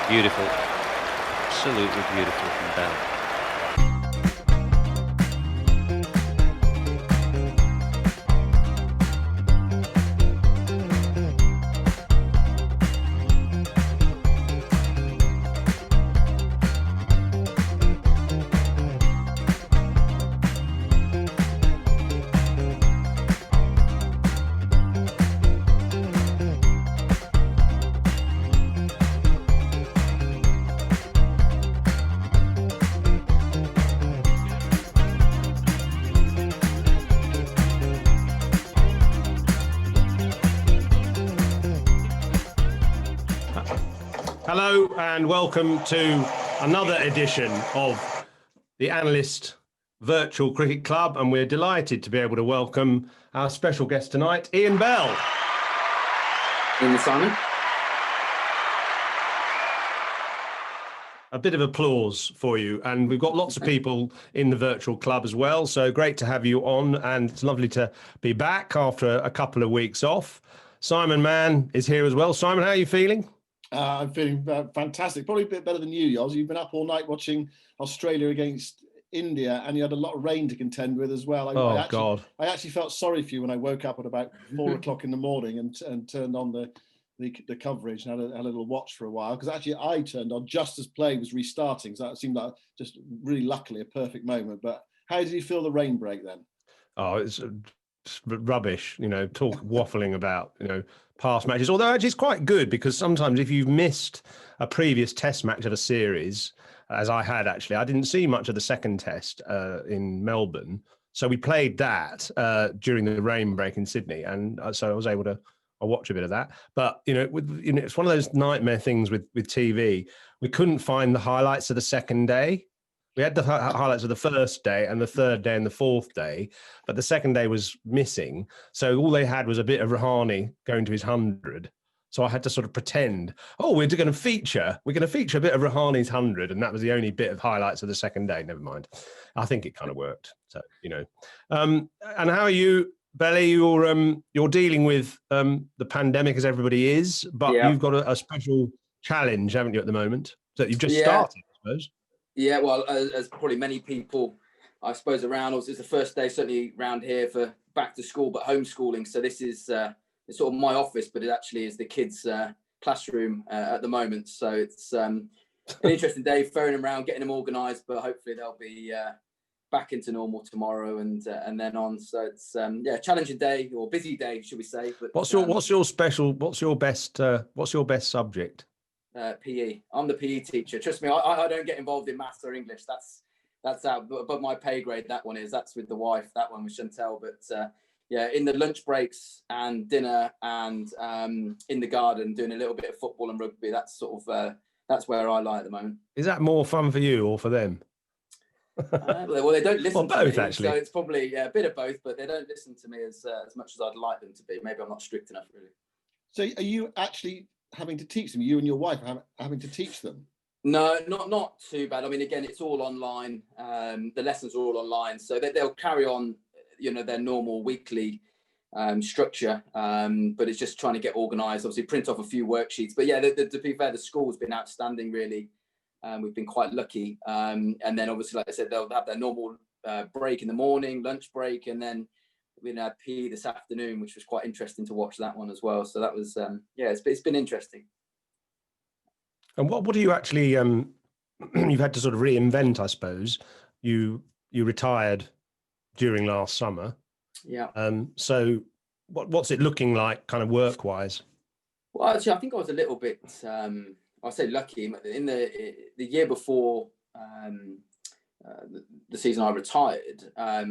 Beautiful. Absolutely beautiful from Bell. Hello and welcome to another edition of the Analyst Virtual Cricket Club, and we're delighted to be able to welcome our special guest tonight, Ian Bell. Ian Simon. A bit of applause for you, and we've got lots of people in the virtual club as well, so great to have you on, and it's lovely to be back after a couple of weeks off. Simon Mann is here as well. Simon, how are you feeling? I'm feeling fantastic. Probably a bit better than you, Yoz. You've been up all night watching Australia against India, and you had a lot of rain to contend with as well. God. I actually felt sorry for you when I woke up at about 4 o'clock in the morning and turned on the coverage and had a little watch for a while, because actually I turned on just as play was restarting. So that seemed like just really luckily a perfect moment. But how did you feel the rain break then? Oh, it's rubbish, talk waffling about, past matches. Although actually it's quite good, because sometimes if you've missed a previous test match of a series, as I had actually, I didn't see much of the second test in Melbourne. So we played that during the rain break in Sydney. And so I was able to watch a bit of that. But, it's one of those nightmare things with TV. We couldn't find the highlights of the second day. We had the highlights of the first day and the third day and the fourth day, but the second day was missing. So all they had was a bit of Rahane going to his 100. So I had to sort of pretend, we're going to feature a bit of Rahane's 100. And that was the only bit of highlights of the second day. Never mind. I think it kind of worked. So, and how are you, Belly? You're dealing with the pandemic, as everybody is, but You've got a special challenge, haven't you, at the moment? So you've just started, I suppose. Yeah, well, as probably many people, I suppose, around, it's the first day, certainly around here, for back to school, but homeschooling. So this is it's sort of my office, but it actually is the kids' classroom at the moment. So it's an interesting day, phoning around, getting them organised, but hopefully they'll be back into normal tomorrow and then on. So it's a challenging day, or busy day, should we say? But what's your best subject? PE. I'm the PE teacher. Trust me, I don't get involved in maths or English. That's out above my pay grade. That's with the wife. That one with Chantel. But in the lunch breaks and dinner and in the garden, doing a little bit of football and rugby. That's sort of that's where I lie at the moment. Is that more fun for you or for them? Well, they don't listen both, to me, actually. So it's probably a bit of both, but they don't listen to me as much as I'd like them to be. Maybe I'm not strict enough, really. So are you actually having to teach them? You and your wife having to teach them? No, not too bad. I mean, again, it's all online. The lessons are all online, so they'll carry on, their normal weekly structure. But it's just trying to get organised. Obviously, print off a few worksheets. But yeah, to be fair, the school's been outstanding, really. We've been quite lucky. And then obviously, like I said, they'll have their normal break in the morning, lunch break, and then we had PE this afternoon, which was quite interesting to watch that one as well. So that was, it's been interesting. And what do you actually, you've had to sort of reinvent, I suppose. You retired during last summer. Yeah. So what's it looking like kind of work-wise? Well, actually, I think I was a little bit, I'll say lucky. In the year before the season I retired, I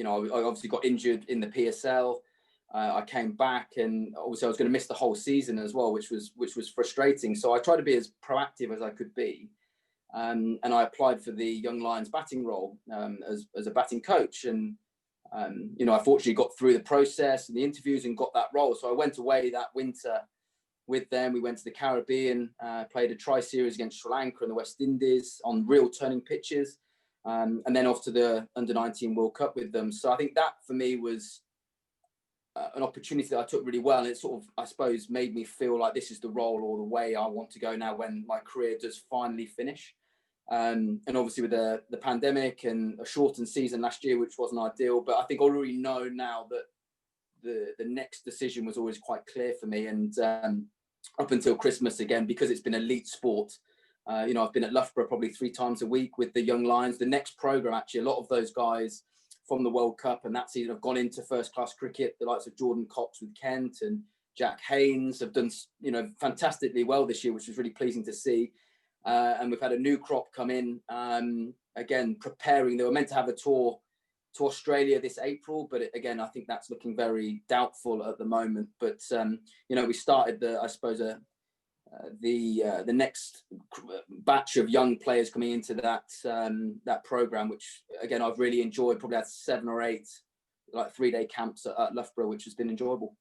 obviously got injured in the PSL. I came back, and obviously I was going to miss the whole season as well, which was frustrating. So I tried to be as proactive as I could be, and I applied for the Young Lions batting role as a batting coach. And I fortunately got through the process and the interviews and got that role. So I went away that winter with them. We went to the Caribbean, played a tri-series against Sri Lanka and the West Indies on real turning pitches, and then off to the Under-19 World Cup with them. So I think that for me was an opportunity that I took really well, and it sort of, I suppose, made me feel like this is the role or the way I want to go now when my career does finally finish. And obviously with the pandemic and a shortened season last year, which wasn't ideal, but I think I already know now that the next decision was always quite clear for me. And up until Christmas, again, because it's been elite sport, you know, I've been at Loughborough probably 3 times a week with the young Lions. The next program, actually, a lot of those guys from the World Cup and that season have gone into first class cricket. The likes of Jordan Cox with Kent and Jack Haynes have done, you know, fantastically well this year, which was really pleasing to see. And we've had a new crop come in, again, preparing. They were meant to have a tour to Australia this April, but again, I think that's looking very doubtful at the moment. But, you know, we started the next batch of young players coming into that program, which again I've really enjoyed. Probably had 7 or 8 like 3-day camps at Loughborough, which has been enjoyable.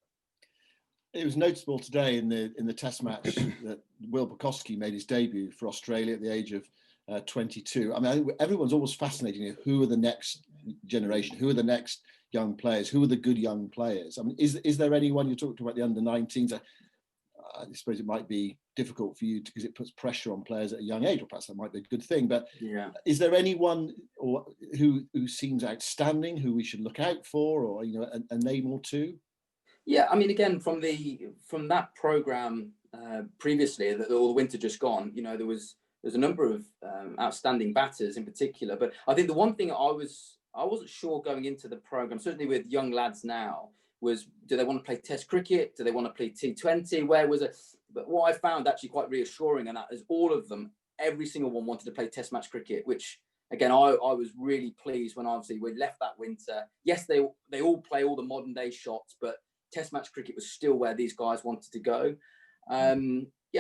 It was noticeable today in the Test match that Will Bukowski made his debut for Australia at the age of 22. I mean, I think everyone's always fascinating. Who are the next generation? Who are the next young players? Who are the good young players? I mean, is there anyone? You talked about the under-19s. I suppose it might be difficult for you because it puts pressure on players at a young age, or perhaps that might be a good thing. But yeah, is there anyone or who seems outstanding, who we should look out for, or you know, a name or two? Yeah, I mean, again, from that program previously, all the winter just gone, you know, there's a number of outstanding batters in particular. But I think the one thing I wasn't sure going into the program, certainly with young lads now, was do they want to play Test cricket? Do they want to play T20? Where was it? But what I found actually quite reassuring in that is all of them, every single one wanted to play Test match cricket, which again, I was really pleased when obviously we left that winter. Yes, they all play all the modern day shots, but Test match cricket was still where these guys wanted to go. Yeah,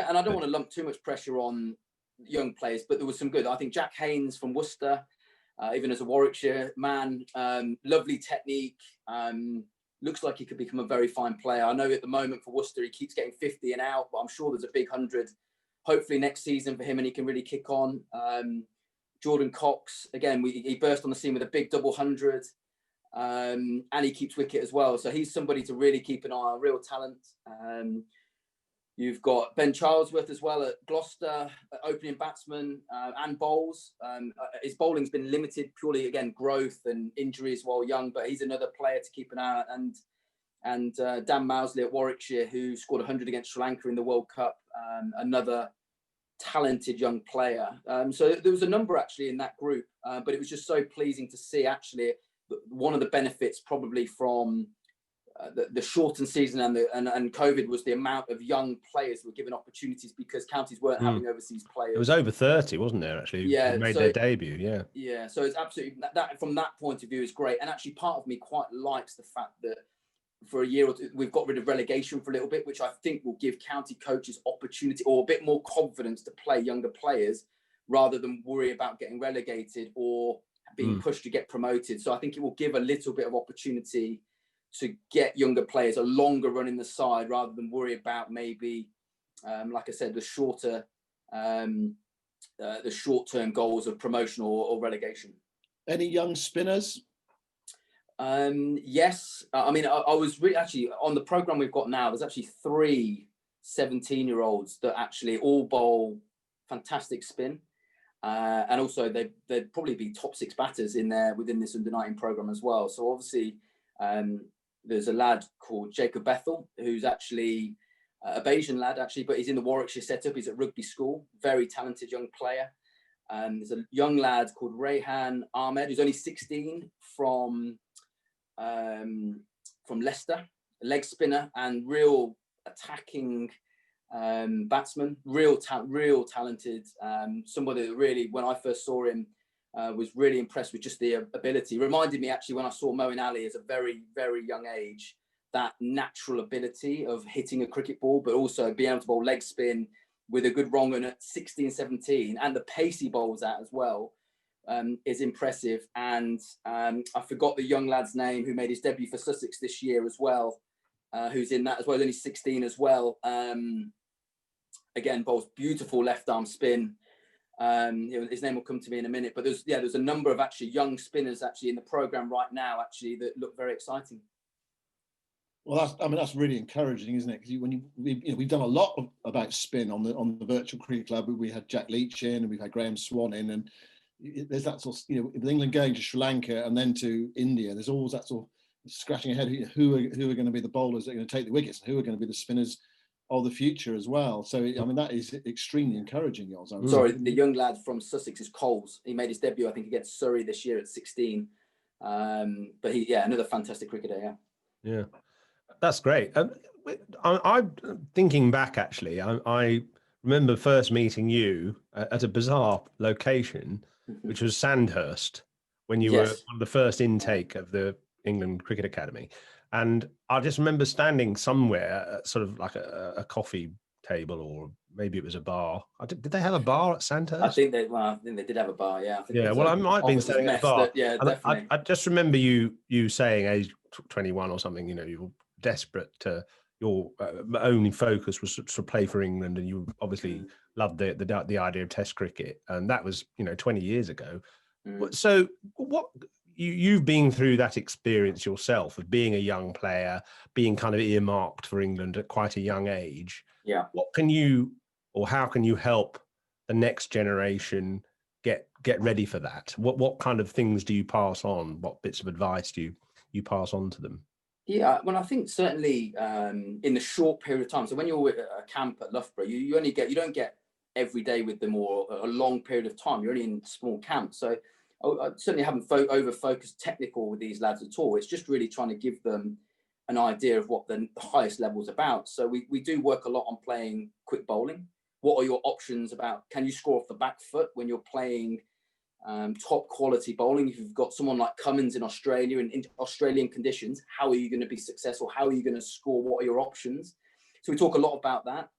and I don't want to lump too much pressure on young players, but there was some good. I think Jack Haynes from Worcester, even as a Warwickshire man, lovely technique. Looks like he could become a very fine player. I know at the moment for Worcester, he keeps getting 50 and out, but I'm sure there's a big 100 hopefully next season for him and he can really kick on. Jordan Cox, again, he burst on the scene with a big double 100. And he keeps wicket as well. So he's somebody to really keep an eye on, real talent. You've got Ben Charlesworth as well at Gloucester, opening batsman and bowls. His bowling's been limited purely, again, growth and injuries while young, but he's another player to keep an eye on. And Dan Mousley at Warwickshire, who scored 100 against Sri Lanka in the World Cup, another talented young player. So there was a number actually in that group, but it was just so pleasing to see actually one of the benefits probably from the shortened season and COVID was the amount of young players who were given opportunities because counties weren't having overseas players. It was over 30, wasn't there, actually? Yeah, who made their debut. Yeah, so it's absolutely that from that point of view is great. And actually part of me quite likes the fact that for a year or two, we've got rid of relegation for a little bit, which I think will give county coaches opportunity or a bit more confidence to play younger players rather than worry about getting relegated or being pushed to get promoted. So I think it will give a little bit of opportunity to get younger players a longer run in the side rather than worry about maybe, like I said, the short-term goals of promotion or relegation. Any young spinners? Yes. I mean, I was really actually on the program we've got now, there's actually 3 17-year-olds that actually all bowl fantastic spin. And also they'd probably be top 6 batters in there within this under-19 program as well. So obviously there's a lad called Jacob Bethel, who's actually a Bayesian lad actually, but he's in the Warwickshire setup. He's at rugby school, very talented young player. There's a young lad called Rayhan Ahmed, who's only 16 from Leicester, a leg spinner and real attacking batsman, real talented. Somebody that really, when I first saw him, was really impressed with just the ability. Reminded me actually when I saw Moeen Ali as a very, very young age, that natural ability of hitting a cricket ball, but also being able to bowl leg spin with a good wrong on at 16, 17, and the pace he bowls at as well is impressive. And I forgot the young lad's name who made his debut for Sussex this year as well, who's in that as well, only 16 as well. Again, bowls beautiful left arm spin. His name will come to me in a minute, but there's a number of actually young spinners actually in the program right now actually that look very exciting. Well, that's really encouraging, isn't it? Because we've done a lot about spin on the virtual cricket club. We had Jack Leach in, and we've had Graham Swan in, and there's that sort of, with England going to Sri Lanka and then to India, there's always that sort of scratching ahead. Who are going to be the bowlers that are going to take the wickets, and who are going to be the spinners of the future as well? So that is extremely encouraging, Yoz. Sorry, the young lad from Sussex is Coles. He made his debut, I think, against Surrey this year at 16. But another fantastic cricketer. Yeah. That's great. I'm thinking back, actually. I remember first meeting you at a bizarre location, which was Sandhurst, when you were on the first intake of the England Cricket Academy. And I just remember standing somewhere, sort of like a coffee table, or maybe it was a bar. Did they have a bar at Sandhurst? I think they did have a bar, yeah. I might have been standing at a bar. Definitely. I just remember you saying, age 21 or something, you were desperate to, your only focus was to play for England, and you obviously loved the idea of Test cricket, and that was 20 years ago. So what you've been through that experience yourself of being a young player, being kind of earmarked for England at quite a young age. Yeah. What can you, or how can you help the next generation get ready for that? What kind of things do you pass on? What bits of advice do you pass on to them? Yeah, well, I think certainly in the short period of time. So when you're at a camp at Loughborough, you don't get every day with them, or a long period of time. You're only in small camps. So I certainly haven't over-focused technical with these lads at all. It's just really trying to give them an idea of what the highest level is about. So we do work a lot on playing quick bowling. What are your options about? Can you score off the back foot when you're playing top quality bowling? If you've got someone like Cummins in Australia, and in Australian conditions, how are you going to be successful? How are you going to score? What are your options? So we talk a lot about that.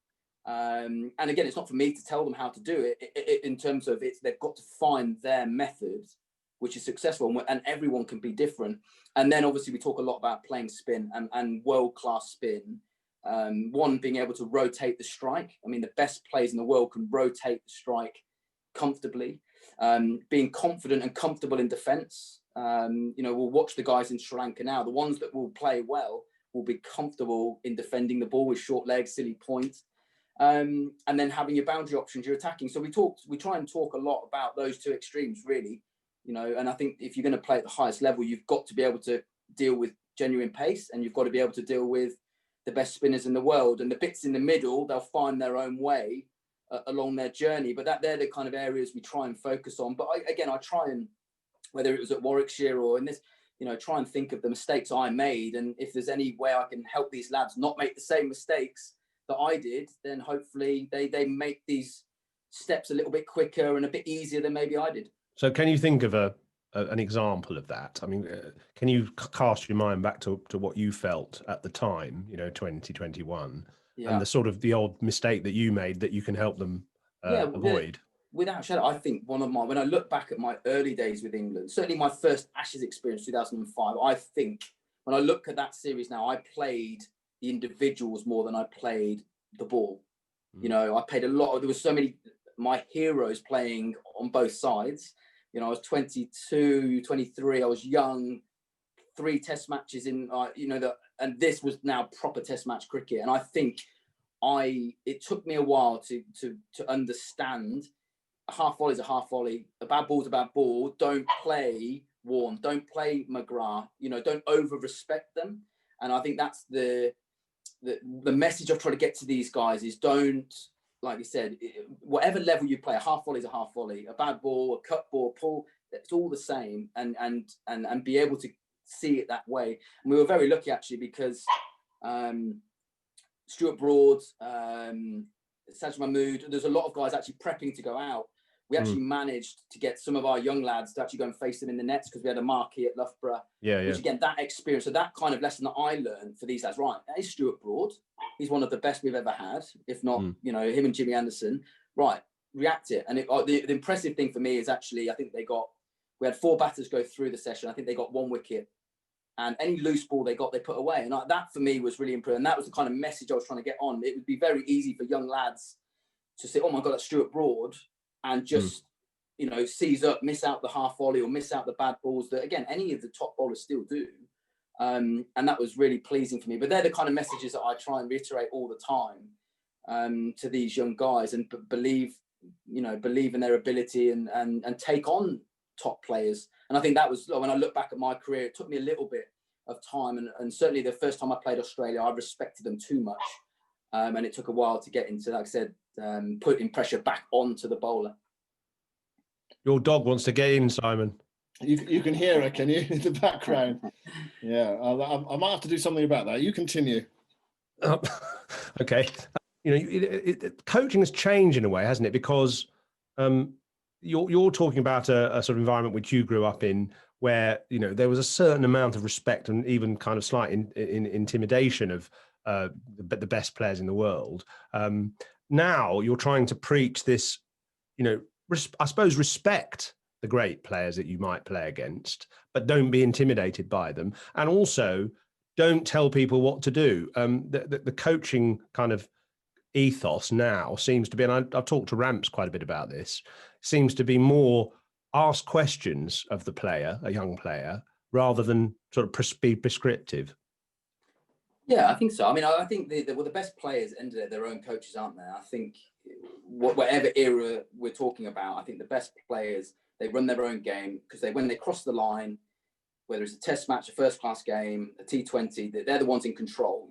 And again, it's not for me to tell them how to do it, in terms of they've got to find their method, which is successful, and everyone can be different. And then obviously we talk a lot about playing spin and world-class spin. One, being able to rotate the strike. I mean, the best players in the world can rotate the strike comfortably. Being confident and comfortable in defence. We'll watch the guys in Sri Lanka now. The ones that will play well will be comfortable in defending the ball with short legs, silly point. And then having your boundary options, you're attacking. So we try and talk a lot about those two extremes, really. And I think if you're going to play at the highest level, you've got to be able to deal with genuine pace, and you've got to be able to deal with the best spinners in the world. And the bits in the middle, they'll find their own way along their journey, but they're the kind of areas we try and focus on. But I try and, whether it was at Warwickshire or in this, try and think of the mistakes I made, and if there's any way I can help these lads not make the same mistakes that I did, then hopefully they make these steps a little bit quicker and a bit easier than maybe I did. So can you think of an example of that? I mean, can you cast your mind back to what you felt at the time, 2021, and the sort of the old mistake that you made that you can help them avoid? Without shadow, I think when I look back at my early days with England, certainly my first Ashes experience, 2005, I think when I look at that series now, I played the individuals more than I played the ball. I played a lot. There was so many, my heroes playing on both sides. I was 22, 23. I was young. 3 test matches in, and this was now proper test match cricket. And I think it took me a while to understand a half volley is a half volley, a bad ball is a bad ball. Don't play Warne, don't play McGrath, don't over respect them. And I think that's the message I've tried to get to these guys is don't, like you said, whatever level you play, a half volley is a half volley, a bad ball, a cut ball, a pull, it's all the same, and be able to see it that way. And we were very lucky actually, because Stuart Broad, Sajid Mahmood, there's a lot of guys actually prepping to go out. We actually managed to get some of our young lads to actually go and face them in the nets, because we had a marquee at Loughborough. Which again, that experience, so that kind of lesson that I learned for these lads, right, that is Stuart Broad. He's one of the best we've ever had, if not, him and Jimmy Anderson. Right, react it. And the impressive thing for me is actually, I think we had 4 batters go through the session. I think they got 1 wicket. And any loose ball they put away. And that for me was really important. And that was the kind of message I was trying to get on. It would be very easy for young lads to say, oh my God, that's Stuart Broad, and just, seize up, miss out the half volley or miss out the bad balls that, again, any of the top bowlers still do. And that was really pleasing for me. But they're the kind of messages that I try and reiterate all the time to these young guys, and believe in their ability and take on top players. And I think that was, when I look back at my career, it took me a little bit of time, and certainly the first time I played Australia, I respected them too much, and it took a while to get into, like I said, putting pressure back onto the bowler. Your dog wants to get in, Simon. You can hear it, can you, in the background? Yeah, I might have to do something about that. You continue. Okay. Coaching has changed in a way, hasn't it? Because you're talking about a sort of environment which you grew up in, where there was a certain amount of respect and even kind of slight intimidation of the best players in the world. Now you're trying to preach this, I suppose, respect the great players that you might play against, but don't be intimidated by them, and also don't tell people what to do. The coaching kind of ethos now seems to be, and I've talked to Ramps quite a bit about this, seems to be more ask questions of the player, a young player, rather than sort of be prescriptive. Yeah, I think so. I mean, I think the best players end up their own coaches, aren't they? I think whatever era we're talking about, I think the best players, they run their own game, because when they cross the line, whether it's a test match, a first class game, a T20, they're the ones in control.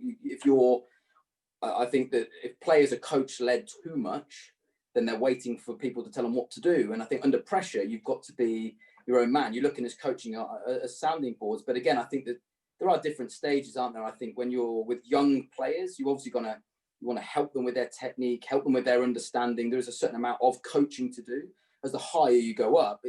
I think that if players are coach led too much, then they're waiting for people to tell them what to do. And I think under pressure, you've got to be your own man. You're looking at coaching as sounding boards. But again, I think that there are different stages, aren't there? I think when you're with young players, you obviously you want to help them with their technique, help them with their understanding. There's a certain amount of coaching to do. As the higher you go up,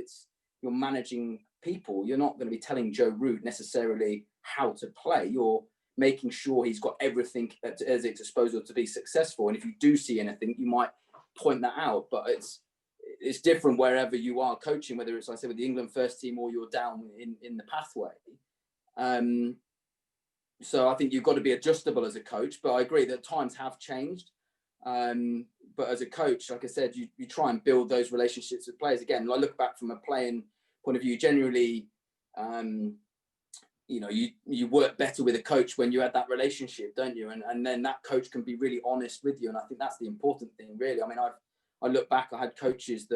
you're managing people. You're not going to be telling Joe Root necessarily how to play. You're making sure he's got everything at his disposal to be successful. And if you do see anything, you might point that out. But it's different wherever you are coaching, whether it's, like I said, with the England first team, or you're down in the pathway. So I think you've got to be adjustable as a coach. But I agree that times have changed. But as a coach, like I said, you try and build those relationships with players. Again, I look back from a playing point of view, generally, you work better with a coach when you had that relationship, don't you? And then that coach can be really honest with you. And I think that's the important thing, really. I mean, I look back, I had coaches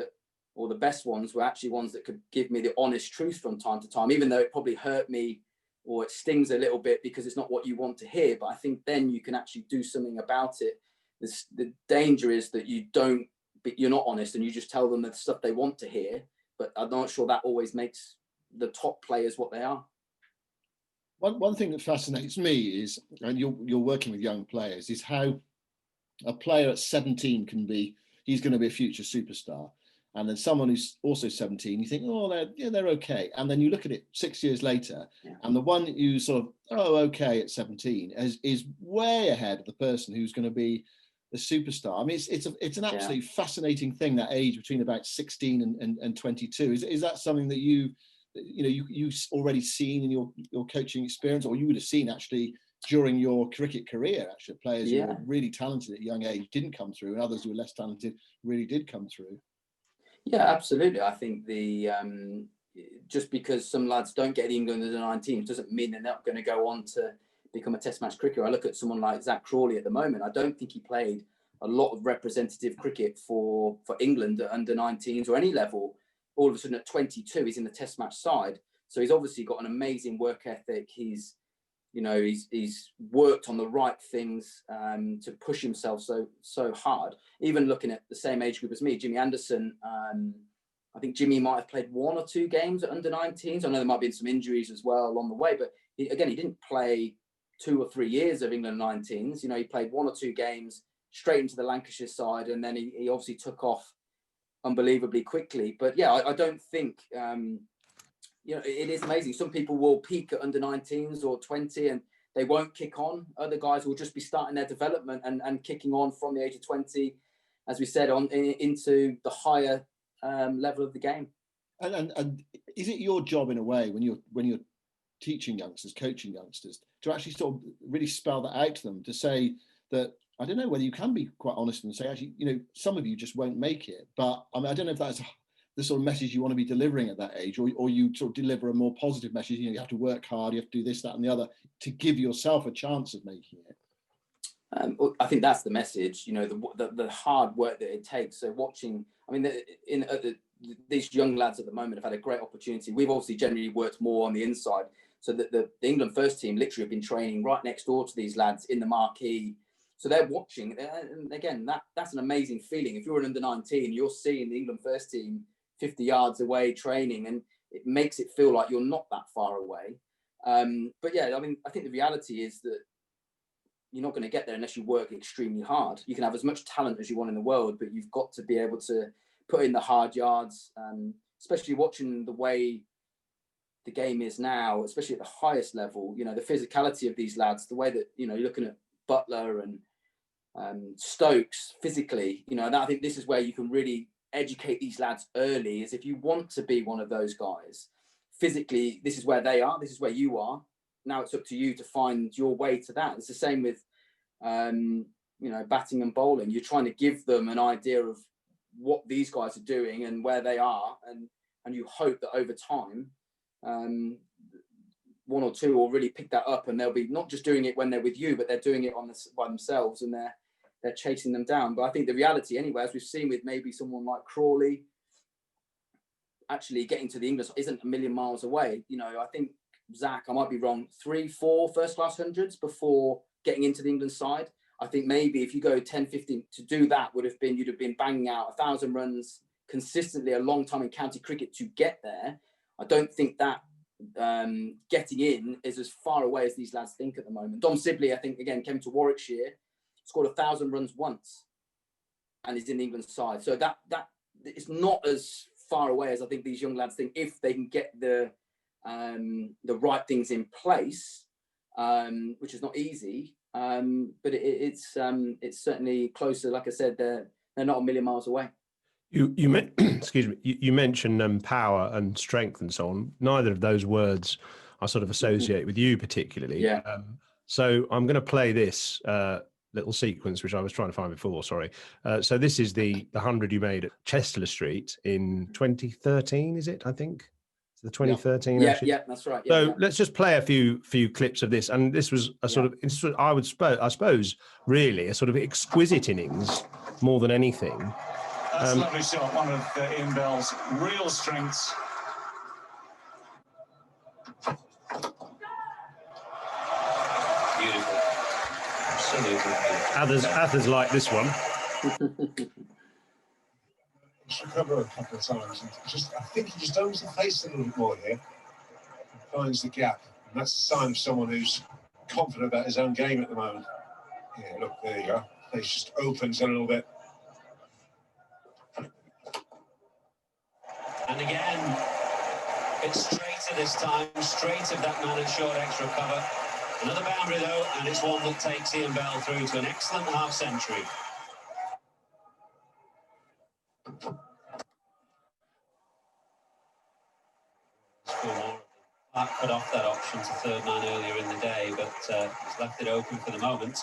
or the best ones were actually ones that could give me the honest truth from time to time, even though it probably hurt me or it stings a little bit because it's not what you want to hear. But I think then you can actually do something about it. The danger is that you're not honest and you just tell them the stuff they want to hear. But I'm not sure that always makes the top players what they are. One thing that fascinates me is, and you're working with young players, is how a player at 17 he's going to be a future superstar. And then someone who's also 17, you think, oh, they're okay. And then you look at it 6 years later, and the one you sort of, okay at 17 is way ahead of the person who's going to be the superstar. I mean, it's an absolutely fascinating thing, that age between about 16 and 22. Is that something that you already seen in your coaching experience, or you would have seen actually during your cricket career, actually players who were really talented at a young age didn't come through, and others who were less talented really did come through? Yeah, absolutely. I think just because some lads don't get England under 19s doesn't mean they're not going to go on to become a test match cricketer. I look at someone like Zach Crawley at the moment. I don't think he played a lot of representative cricket for England at under 19s or any level. All of a sudden at 22, he's in the test match side. So he's obviously got an amazing work ethic. He's worked on the right things to push himself so hard. Even looking at the same age group as me, Jimmy Anderson, I think Jimmy might have played 1 or 2 games at under 19s. I know there might have been some injuries as well along the way, but he didn't play 2 or 3 years of England 19s. He played 1 or 2 games straight into the Lancashire side, and then he obviously took off unbelievably quickly. But yeah, I don't think it is amazing. Some people will peak at under 19s or 20 and they won't kick on. Other guys will just be starting their development and kicking on from the age of 20, as we said, into the higher level of the game. And is it your job in a way when you're teaching youngsters, coaching youngsters, to actually sort of really spell that out to them, to say that, I don't know whether you can be quite honest and say, actually, some of you just won't make it. But I mean, I don't know if the sort of message you want to be delivering at that age, or you sort of deliver a more positive message? You know, you have to work hard, you have to do this, that, and the other to give yourself a chance of making it. I think that's the message. You know, the hard work that it takes. So watching, I mean, these young lads at the moment have had a great opportunity. We've obviously generally worked more on the inside. So that the England first team literally have been training right next door to these lads in the marquee. So they're watching. And again, that's an amazing feeling. If you're an under-19, you're seeing the England first team 50 yards away training, and it makes it feel like you're not that far away. But yeah, I mean, I think the reality is that you're not going to get there unless you work extremely hard. You can have as much talent as you want in the world, but you've got to be able to put in the hard yards, especially watching the way the game is now, especially at the highest level. You know, the physicality of these lads, the way that, you know, you're looking at Butler and Stokes physically, you know, and I think this is where you can really educate these lads early, is if you want to be one of those guys physically, this is where they are, this is where you are. Now it's up to you to find your way to that. It's the same with, you know, batting and bowling. You're trying to give them an idea of what these guys are doing and where they are, and you hope that over time, one or two will really pick that up, and they'll be not just doing it when they're with you, but they're doing it by themselves, and they're chasing them down. But I think the reality, anyway, as we've seen with maybe someone like Crawley, actually getting to the English isn't a million miles away. You know, I think Zach, I might be wrong, 3-4 first-class hundreds before getting into the England side. I think maybe if you go 10, 15, to do that you'd have been banging out 1,000 runs consistently a long time in county cricket to get there. I don't think that getting in is as far away as these lads think at the moment. Dom Sibley, I think, again, came to Warwickshire, scored 1,000 runs once, and is in the England side. So that it's not as far away as I think these young lads think, if they can get the right things in place, which is not easy. But it's certainly closer. Like I said, they're not a million miles away. Excuse me. You mentioned power and strength and so on. Neither of those words I sort of associate with you particularly. Yeah. So I'm going to play this little sequence which I was trying to find before. Sorry. So this is the 100 you made at Chester Street in 2013. Is it? I think. The 2013. Yeah, that's right. So let's just play a few clips of this. And this was a sort of, I suppose, really a sort of exquisite innings more than anything. That's a lovely shot. One of Ian Bell's real strengths. Beautiful. Absolutely beautiful. Others like this one. Just recover a couple of times. And I think he just opens the face a little bit more here and finds the gap. And that's a sign of someone who's confident about his own game at the moment. Yeah, look, there you go. Face just opens a little bit. And again, it's straighter this time, straight of that man at short extra cover. Another boundary though, and it's one that takes Ian Bell through to an excellent half-century. Park put off that option to third man earlier in the day, but he's left it open for the moment.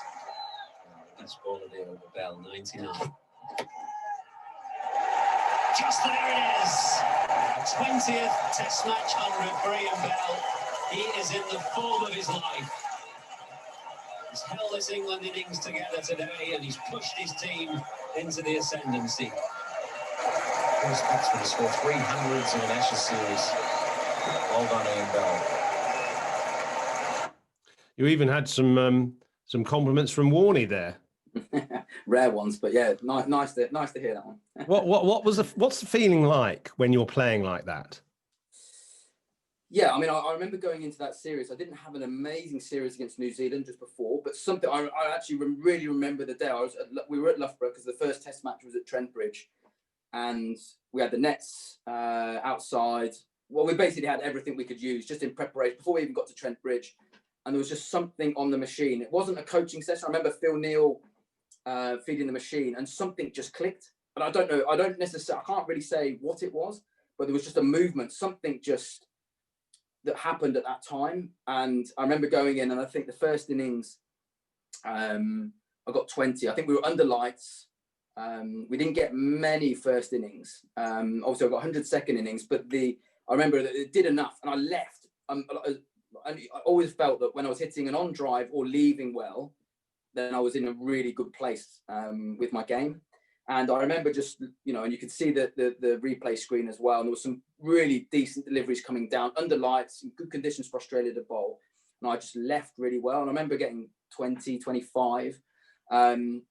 That's ball of the over Bell, 99. Just there it is. 20th Test match 100 for Ian Bell. He is in the form of his life. He's held this England innings together today, and he's pushed his team into the ascendancy. This batsman has scored 300s in an Ashes series. Well done, Ian Bell. You even had some compliments from Warney there. Rare ones, but yeah, nice to hear that one. What's the feeling like when you're playing like that? Yeah, I mean, I remember going into that series. I didn't have an amazing series against New Zealand just before, but something I actually really remember the day. We were at Loughborough because the first Test match was at Trent Bridge, and we had the nets outside. Well, we basically had everything we could use just in preparation before we even got to Trent Bridge, and there was just something on the machine. It wasn't a coaching session. I remember Phil Neal feeding the machine, and something just clicked. But I don't know. I can't really say what it was, but there was just a movement, something just that happened at that time. And I remember going in, and I think the first innings, I got 20. I think we were under lights. We didn't get many first innings. Obviously, I got 100 second innings, but I remember that it did enough, and I left. I always felt that when I was hitting an on drive or leaving well, then I was in a really good place with my game. And I remember just, and you could see the replay screen as well. And there was some really decent deliveries coming down under lights in good conditions for Australia to bowl. And I just left really well. And I remember getting 20, 25. And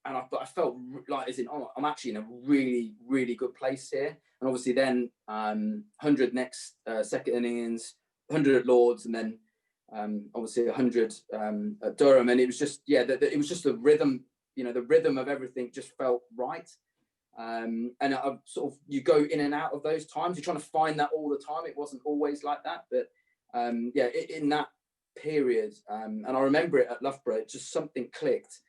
I felt like, I'm actually in a really, really good place here. And obviously then 100 next second innings, 100 at Lords, and then obviously 100 at Durham. And it was just, it was just the rhythm, the rhythm of everything just felt right. And I you go in and out of those times. You're trying to find that all the time. It wasn't always like that, but in that period, and I remember it at Loughborough, just something clicked.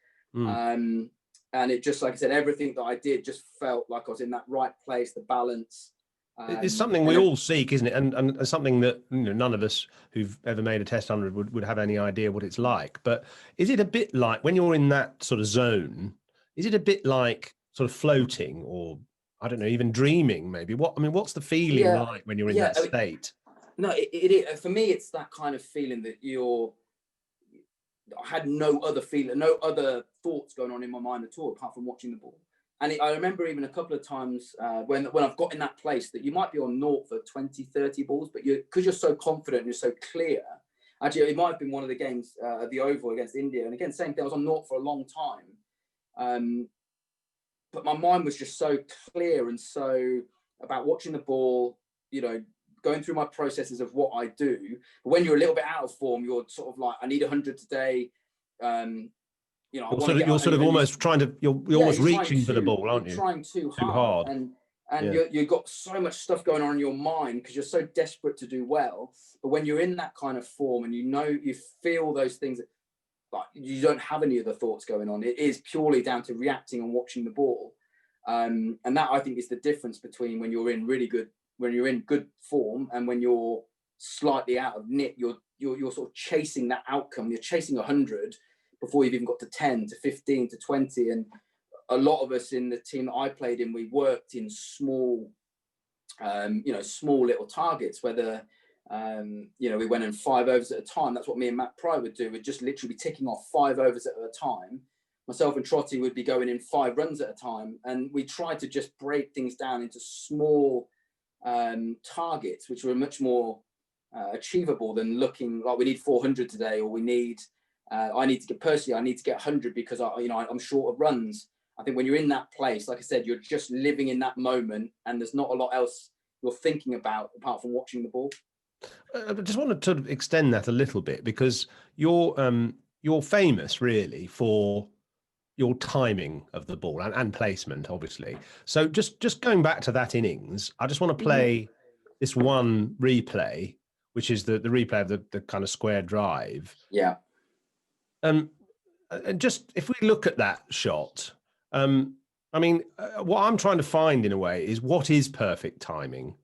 And it just, like I said, everything that I did just felt like I was in that right place, the balance. It's something we all seek, isn't it? And something that none of us who've ever made a Test 100 would have any idea what it's like. But is it a bit like, when you're in that sort of zone, is it a bit like sort of floating, or I don't know, even dreaming maybe? What's the feeling like when you're in that state? No, it for me, it's that kind of feeling that I had no other feeling, no other thoughts going on in my mind at all, apart from watching the ball. And I remember even a couple of times when I've got in that place that you might be on naught for 20, 30 balls, but because you're so confident and you're so clear. Actually, it might have been one of the games at the Oval against India. And again, same thing, I was on naught for a long time. But my mind was just so clear and so about watching the ball, going through my processes of what I do. But when you're a little bit out of form, you're sort of like, I need 100 today. You're almost reaching for the ball, aren't you? Trying too hard. And you've got so much stuff going on in your mind because you're so desperate to do well. But when you're in that kind of form and you feel those things, like you don't have any other thoughts going on. It is purely down to reacting and watching the ball. And that, I think, is the difference between when you're in good form and when you're slightly out of nit. You're sort of chasing that outcome. You're chasing 100 before you've even got to 10 to 15 to 20. And a lot of us in the team that I played in, we worked in small little targets, whether, we went in 5 overs at a time. That's what me and Matt Pry would do. We'd just literally be ticking off 5 overs at a time. Myself and Trotty would be going in 5 runs at a time. And we tried to just break things down into small targets, which were much more achievable than looking like we need 400 today, or we need, I need to get 100 because I'm short of runs. I think when you're in that place, like I said, you're just living in that moment and there's not a lot else you're thinking about apart from watching the ball. I just wanted to extend that a little bit, because you're famous really for your timing of the ball and placement, obviously. So just going back to that innings, I just want to play this one replay, which is the replay of the kind of square drive. Yeah. And just if we look at that shot, what I'm trying to find in a way is what is perfect timing.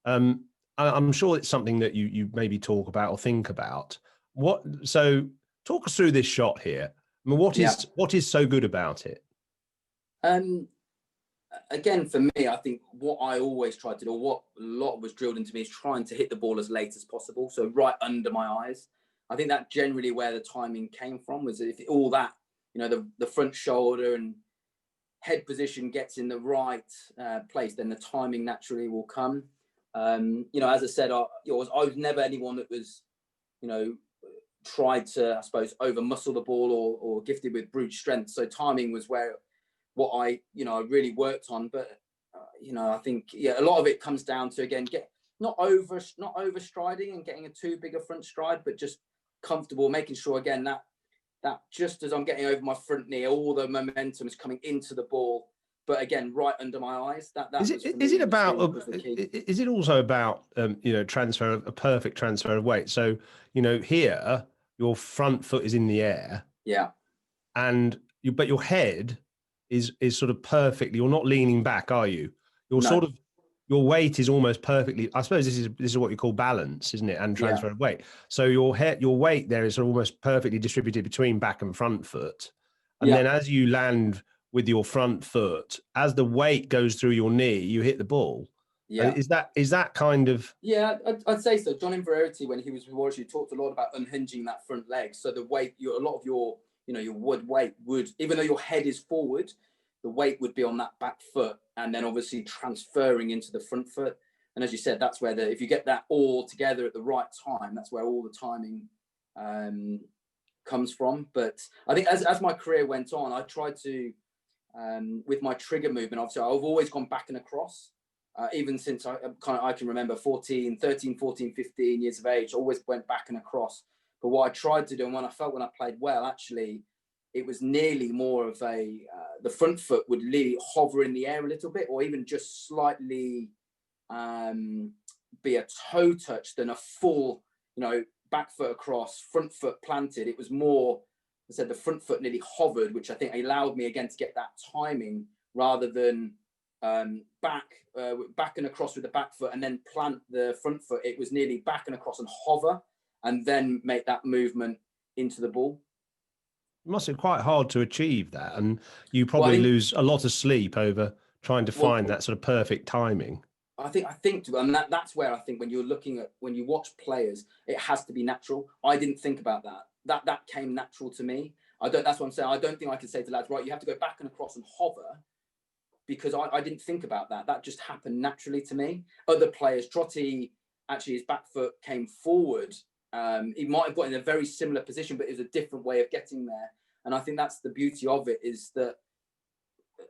I'm sure it's something that you maybe talk about or think about. So talk us through this shot here. What is so good about it? Again, for me, I think what I always tried to do, or what a lot was drilled into me, is trying to hit the ball as late as possible. So right under my eyes. I think that generally where the timing came from was if all that, the front shoulder and head position gets in the right place, then the timing naturally will come. As I said, I was never anyone that was, tried to, I suppose, over muscle the ball or gifted with brute strength. So timing was what I really worked on. But I think a lot of it comes down to, again, not overstriding and getting a too big a front stride, but just comfortable, making sure again that just as I'm getting over my front knee, all the momentum is coming into the ball. But again, right under my eyes. Is it also about a perfect transfer of weight? So here your front foot is in the air. Yeah. But your head is sort of perfectly. You're not leaning back, are you? Your weight is almost perfectly. I suppose this is what you call balance, isn't it? And transfer of weight. So your weight there is almost perfectly distributed between back and front foot. And then as you land with your front foot, as the weight goes through your knee, you hit the ball. Yeah. Is that kind of? Yeah, I'd say so. John Inverarity, when he was with Warwickshire, talked a lot about unhinging that front leg. So the weight, a lot of your, your wood weight would, even though your head is forward, the weight would be on that back foot, and then obviously transferring into the front foot. And as you said, that's where if you get that all together at the right time, that's where all the timing comes from. But I think as my career went on, I tried to, with my trigger movement, obviously I've always gone back and across. Even since I can remember 13, 14, 15 years of age, always went back and across. But what I tried to do, and when I played well, actually, it was nearly more of the front foot would really hover in the air a little bit, or even just slightly be a toe touch than a full, back foot across, front foot planted. It was more, I said, the front foot nearly hovered, which I think allowed me again to get that timing rather than back and across with the back foot and then plant the front foot. It was nearly back and across and hover and then make that movement into the ball. It must be quite hard to achieve that, and you probably lose a lot of sleep over trying to find that sort of perfect timing. I think and that's where I think when you watch players, it has to be natural. I didn't think about that. That came natural to me. That's what I'm saying. I don't think I could say to lads, right, you have to go back and across and hover, because I didn't think about that. That just happened naturally to me. Other players, Trotty, actually his back foot came forward. He might have got in a very similar position, but it was a different way of getting there. And I think that's the beauty of it, is that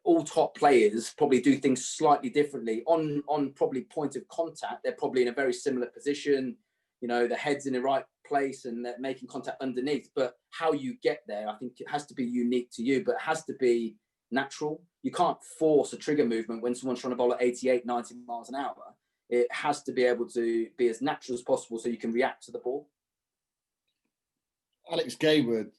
all top players probably do things slightly differently. On probably point of contact, they're probably in a very similar position. The head's in the right place and they're making contact underneath. But how you get there, I think it has to be unique to you, but it has to be natural. You can't force a trigger movement when someone's trying to bowl at 88, 90 miles an hour. It has to be able to be as natural as possible so you can react to the ball. Alex Gayward,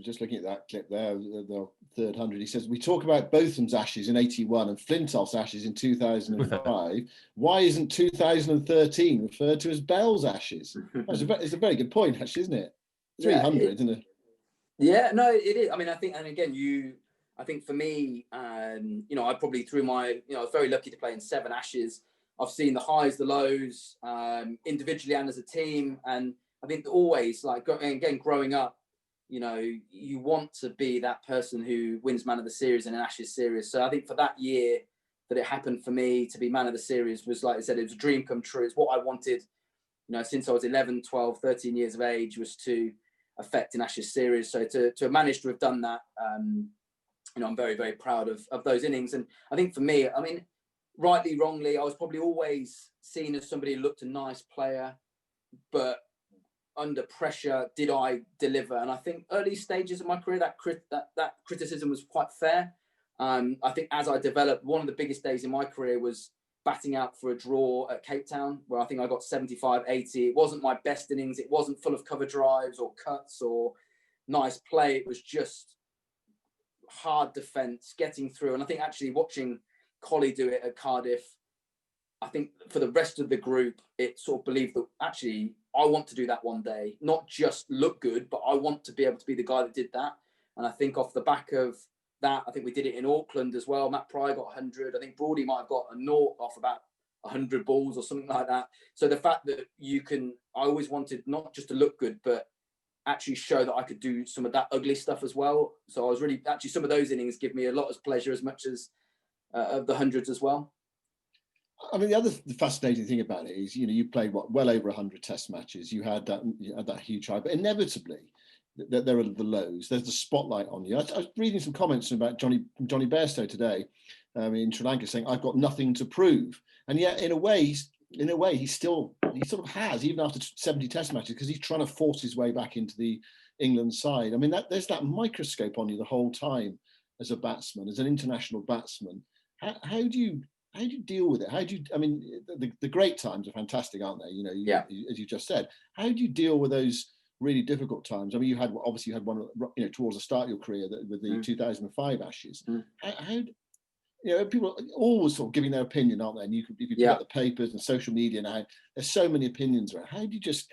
just looking at that clip there, the third 100, he says, we talk about Botham's Ashes in 81 and Flintoff's Ashes in 2005. Why isn't 2013 referred to as Bell's Ashes? It's a very good point, actually, isn't it? 300, isn't it? Yeah, no, it is. I mean, I think, and again, I think for me, I probably through my, I was very lucky to play in 7 Ashes. I've seen the highs, the lows, individually and as a team. And I think always, growing up, you want to be that person who wins Man of the Series in an Ashes series. So I think for that year that it happened for me to be Man of the Series was, like I said, it was a dream come true. It's what I wanted, since I was 11, 12, 13 years of age, was to affect an Ashes series. So to have managed to have done that, I'm very, very proud of those innings. And I think for me, I mean, rightly, wrongly, I was probably always seen as somebody who looked a nice player, but under pressure, did I deliver? And I think early stages of my career, that criticism was quite fair. I think as I developed, one of the biggest days in my career was batting out for a draw at Cape Town, where I think I got 75, 80. It wasn't my best innings. It wasn't full of cover drives or cuts or nice play. It was just hard defence, getting through. And I think actually watching Collie do it at Cardiff, I think for the rest of the group, it sort of believed that actually I want to do that one day, not just look good, but I want to be able to be the guy that did that. And I think off the back of that, I think we did it in Auckland as well. Matt Pryor got 100. I think Brody might have got a naught off about 100 balls or something like that. So the fact that I always wanted not just to look good, but actually show that I could do some of that ugly stuff as well. So I was really, actually some of those innings give me a lot of pleasure as much as of the hundreds as well. I mean, the other fascinating thing about it is, you played well over 100 Test matches. You had that huge high, but inevitably there are the lows. There's the spotlight on you. I was reading some comments about Johnny Bairstow today in Sri Lanka, saying I've got nothing to prove, and yet in a way he sort of has, even after 70 Test matches, because he's trying to force his way back into the England side. I mean, there's that microscope on you the whole time as a batsman, as an international batsman. How do you deal with it? I mean, the great times are fantastic, aren't they? As you just said, how do you deal with those really difficult times? I mean, you had one towards the start of your career with the 2005 Ashes. How people are always sort of giving their opinion, aren't they? And you pick up the papers and social media now. There's so many opinions around. How do you just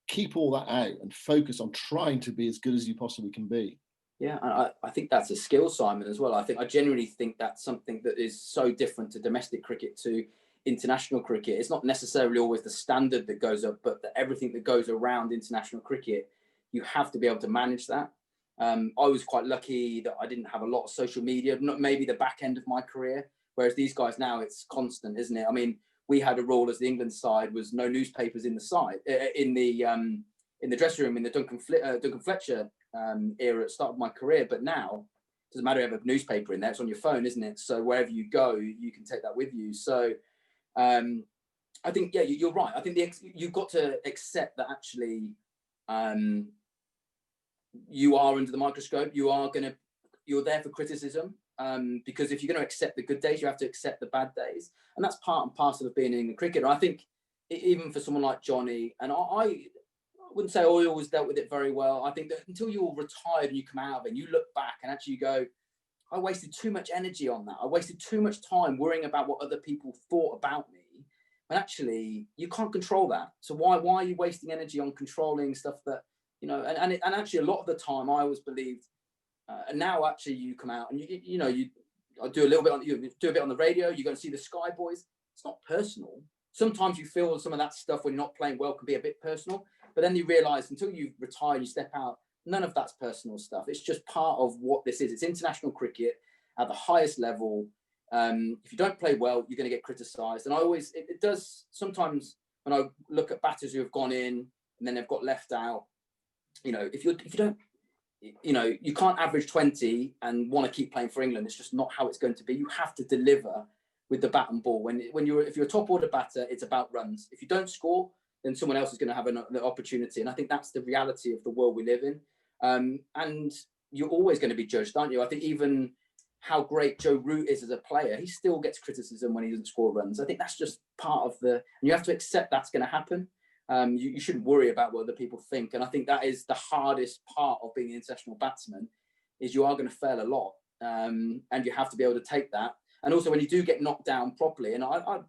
keep all that out and focus on trying to be as good as you possibly can be? Yeah, and I think that's a skill, Simon, as well. I genuinely think that's something that is so different to domestic cricket to international cricket. It's not necessarily always the standard that goes up, but everything that goes around international cricket, you have to be able to manage that. I was quite lucky that I didn't have a lot of social media, not maybe the back end of my career, whereas these guys now, it's constant, isn't it? I mean, we had a rule as the England side was no newspapers in the side, in the dressing room in the Duncan Fletcher era at the start of my career. But now it doesn't matter if you have a newspaper in there, it's on your phone, isn't it? So wherever you go, you can take that with you. So I think, yeah, you're right. I think you've got to accept that actually you are under the microscope. You're there for criticism, because if you're going to accept the good days, you have to accept the bad days, and that's part and parcel of being in the cricket. And I think even for someone like Johnny, and I wouldn't say I always dealt with it very well. I think that until you're retired and you come out of it and you look back and actually go, I wasted too much energy on that. I wasted too much time worrying about what other people thought about me. And actually, you can't control that. So why are you wasting energy on controlling stuff that, you know, and actually a lot of the time I always believed, and now actually you come out and I do a little bit on, you do a bit on the radio, you go and see the Sky Boys. It's not personal. Sometimes you feel some of that stuff when you're not playing well can be a bit personal, but then you realize until you retire and you step out, none of that's personal stuff. It's just part of what this is. It's international cricket at the highest level. If you don't play well, you're going to get criticised. And it does sometimes when I look at batters who have gone in and then they've got left out, you know, if you don't, you know, you can't average 20 and want to keep playing for England. It's just not how it's going to be. You have to deliver with the bat and ball. If you're a top order batter, it's about runs. If you don't score, then someone else is going to have an opportunity. And I think that's the reality of the world we live in. And you're always going to be judged, aren't you? I think even how great Joe Root is as a player, he still gets criticism when he doesn't score runs. I think that's just part of and you have to accept that's going to happen. You shouldn't worry about what other people think. And I think that is the hardest part of being an international batsman, is you are going to fail a lot. And you have to be able to take that. And also when you do get knocked down properly, and there's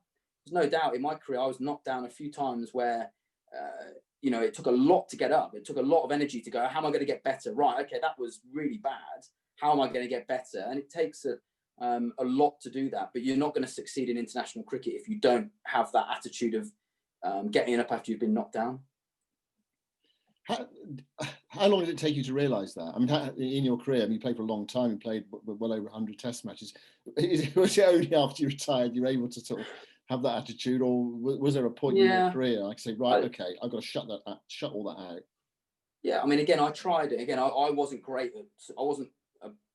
no doubt in my career, I was knocked down a few times where, you know, it took a lot to get up. It took a lot of energy to go, how am I going to get better? Right, okay, that was really bad. How am I going to get better? And it takes a lot to do that. But you're not going to succeed in international cricket if you don't have that attitude of getting up after you've been knocked down. How long did it take you to realise that? I mean, in your career, I mean, you played for a long time, you played well over 100 Test matches. Was it only after you retired you were able to sort of have that attitude, or was there a point in your career like say, right, okay, I've got to shut all that out? Yeah, I mean, again, I tried it. Again, I wasn't great. I wasn't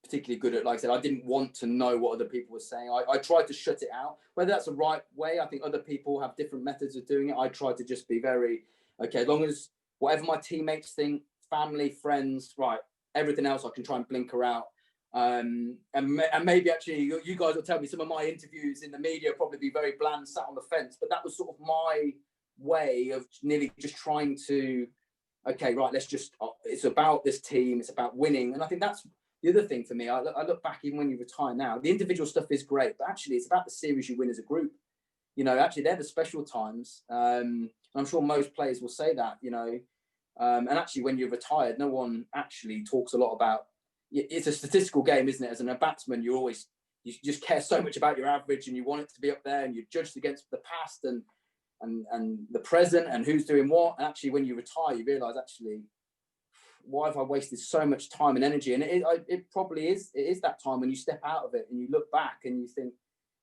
particularly good at, like I said, I didn't want to know what other people were saying. I tried to shut it out. Whether that's the right way, I think other people have different methods of doing it. I tried to just be very, okay, as long as whatever my teammates think, family, friends, right, everything else I can try and blinker out. And maybe actually you guys will tell me some of my interviews in the media will probably be very bland, sat on the fence, but that was sort of my way of nearly just trying to, okay, right, it's about this team, it's about winning. And I think that's the other thing for me. I look back, even when you retire now, the individual stuff is great, but actually it's about the series you win as a group. You know, actually they're the special times. And I'm sure most players will say that, you know, and actually when you're retired, no one actually talks a lot about, it's a statistical game, isn't it? As a batsman, you just care so much about your average and you want it to be up there, and you're judged against the past and the present and who's doing what. And actually when you retire, you realize, actually, why have I wasted so much time and energy? And it probably is. It is that time when you step out of it and you look back and you think,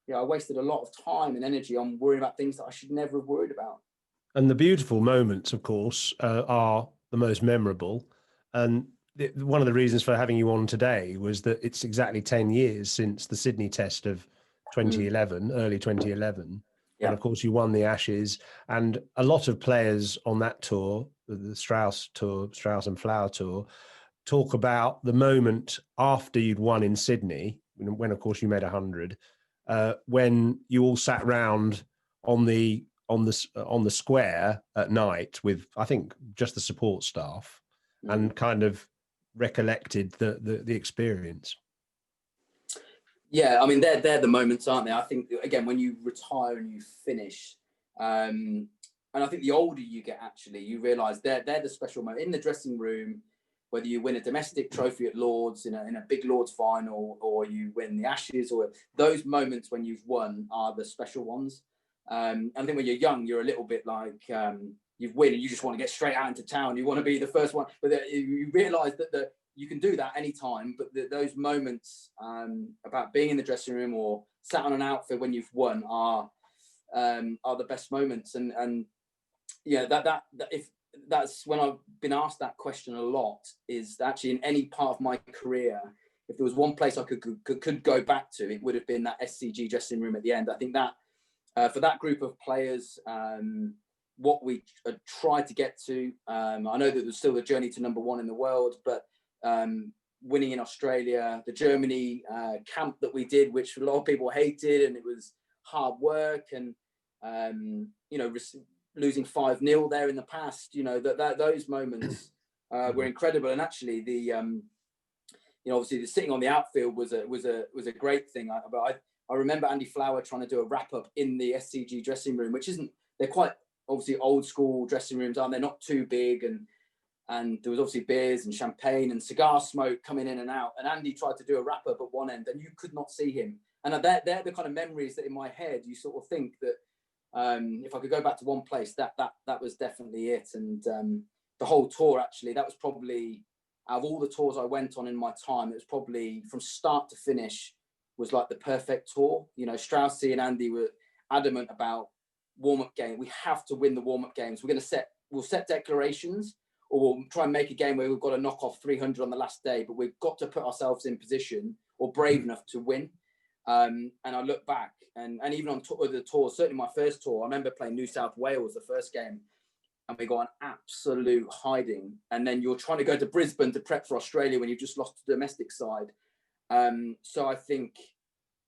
yeah, I wasted a lot of time and energy on worrying about things that I should never have worried about. And the beautiful moments, of course, are the most memorable. And one of the reasons for having you on today was that it's exactly 10 years since the Sydney Test of 2011, early 2011. Yeah. And of course, you won the Ashes. And a lot of players on that tour, the Strauss and Flower Tour, talk about the moment after you'd won in Sydney, when of course you made 100, when you all sat round on the square at night with, I think, just the support staff, and kind of recollected the experience. Yeah, I mean, they're the moments, aren't they? I think, again, when you retire and you finish, and I think the older you get, actually, you realise they're the special moment in the dressing room. whether you win a domestic trophy at Lords in a big Lords final, or you win the Ashes, or those moments when you've won are the special ones. I think when you're young, you're a little bit like you've won and you just want to get straight out into town. You want to be the first one, but you realise that you can do that anytime. But those moments about being in the dressing room or sat on an outfit when you've won are the best moments. And yeah, that if that's when I've been asked that question a lot, is actually in any part of my career, if there was one place I could go back to, it would have been that SCG dressing room at the end. I think that for that group of players, what we tried to get to, I know that there's still the journey to number one in the world, but winning in Australia, the Germany camp that we did, which a lot of people hated, and it was hard work, and losing 5-0 there in the past, those moments were incredible. And actually, the obviously the sitting on the outfield was a great thing. But I remember Andy Flower trying to do a wrap up in the SCG dressing room, which they're quite obviously old school dressing rooms, aren't they? Not too big, and there was obviously beers and champagne and cigar smoke coming in and out. And Andy tried to do a wrap up at one end, and you could not see him. And they're the kind of memories that in my head you sort of think that if I could go back to one place, that was definitely it. And the whole tour, actually, that was probably, out of all the tours I went on in my time, it was probably from start to finish was like the perfect tour. Straussy and Andy were adamant about warm-up game. We have to win the warm-up games. We'll set declarations, or we'll try and make a game where we've got to knock off 300 on the last day, but we've got to put ourselves in position or brave enough to win. And I look back, and even on the tour, certainly my first tour, I remember playing New South Wales the first game, and we got an absolute hiding. And then you're trying to go to Brisbane to prep for Australia when you've just lost the domestic side. So I think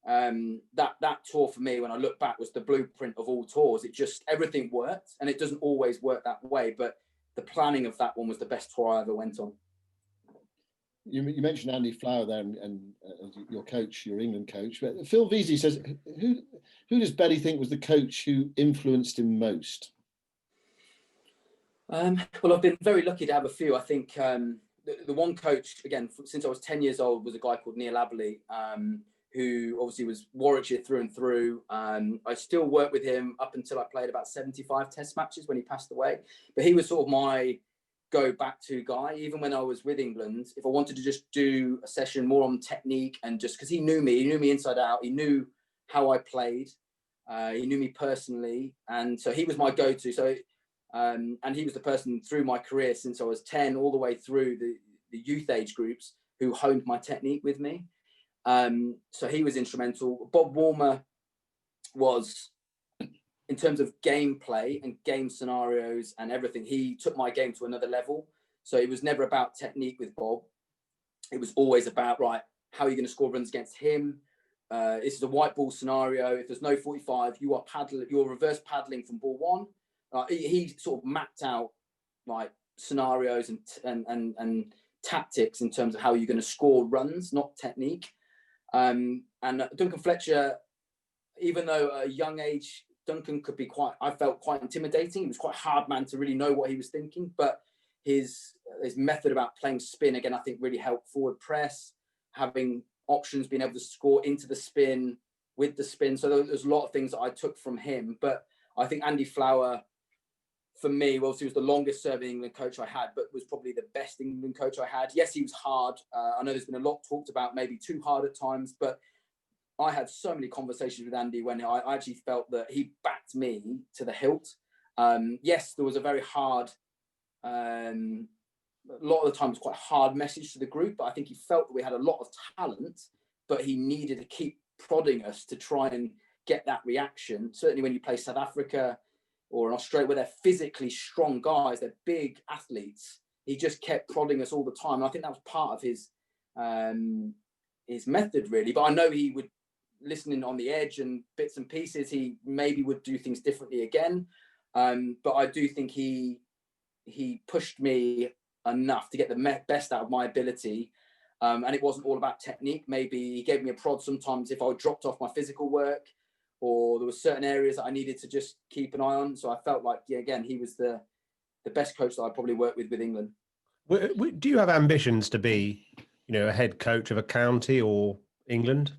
that tour for me, when I look back, was the blueprint of all tours. Everything worked, and it doesn't always work that way, but the planning of that one was the best tour I ever went on. You mentioned Andy Flower there, and your coach, your England coach. But Phil Veazey says, who does Betty think was the coach who influenced him most? Well, I've been very lucky to have a few. I think the one coach, again, since I was 10 years old, was a guy called Neil Aberley, who obviously was Warwickshire through and through. I still work with him up until I played about 75 test matches when he passed away. But he was sort of my go back to guy. Even when I was with England, if I wanted to just do a session more on technique, and just because he knew me inside out, he knew how I played, he knew me personally, and so he was my go-to. So and he was the person through my career since I was 10 all the way through the youth age groups who honed my technique with me. So he was instrumental. Bob Warmer was, in terms of gameplay and game scenarios and everything, he took my game to another level. So it was never about technique with Bob. It was always about, right, how are you going to score runs against him? This is a white ball scenario. If there's no 45, you're reverse paddling from ball one. He sort of mapped out like scenarios and tactics in terms of how you're going to score runs, not technique. And Duncan Fletcher, even though at a young age, Duncan could be I felt quite intimidating. He was quite a hard man to really know what he was thinking, but his method about playing spin, again, I think really helped forward press, having options, being able to score into the spin, with the spin. So there's a lot of things that I took from him. But I think Andy Flower, for me, well, he was the longest serving England coach I had, but was probably the best England coach I had. Yes, he was hard. I know there's been a lot talked about, maybe too hard at times, but I had so many conversations with Andy when I actually felt that he backed me to the hilt. Yes, there was a very hard, a lot of the time it was quite a hard message to the group, but I think he felt that we had a lot of talent, but he needed to keep prodding us to try and get that reaction. Certainly when you play South Africa or in Australia, where they're physically strong guys, they're big athletes, he just kept prodding us all the time. And I think that was part of his method, really. But I know he would, listening on the edge and bits and pieces, he maybe would do things differently again. But I do think he pushed me enough to get the best out of my ability. And it wasn't all about technique. Maybe he gave me a prod sometimes if I dropped off my physical work, or there were certain areas that I needed to just keep an eye on. So I felt like, yeah, again, he was the best coach that I probably worked with England. Do you have ambitions to be, a head coach of a county or England?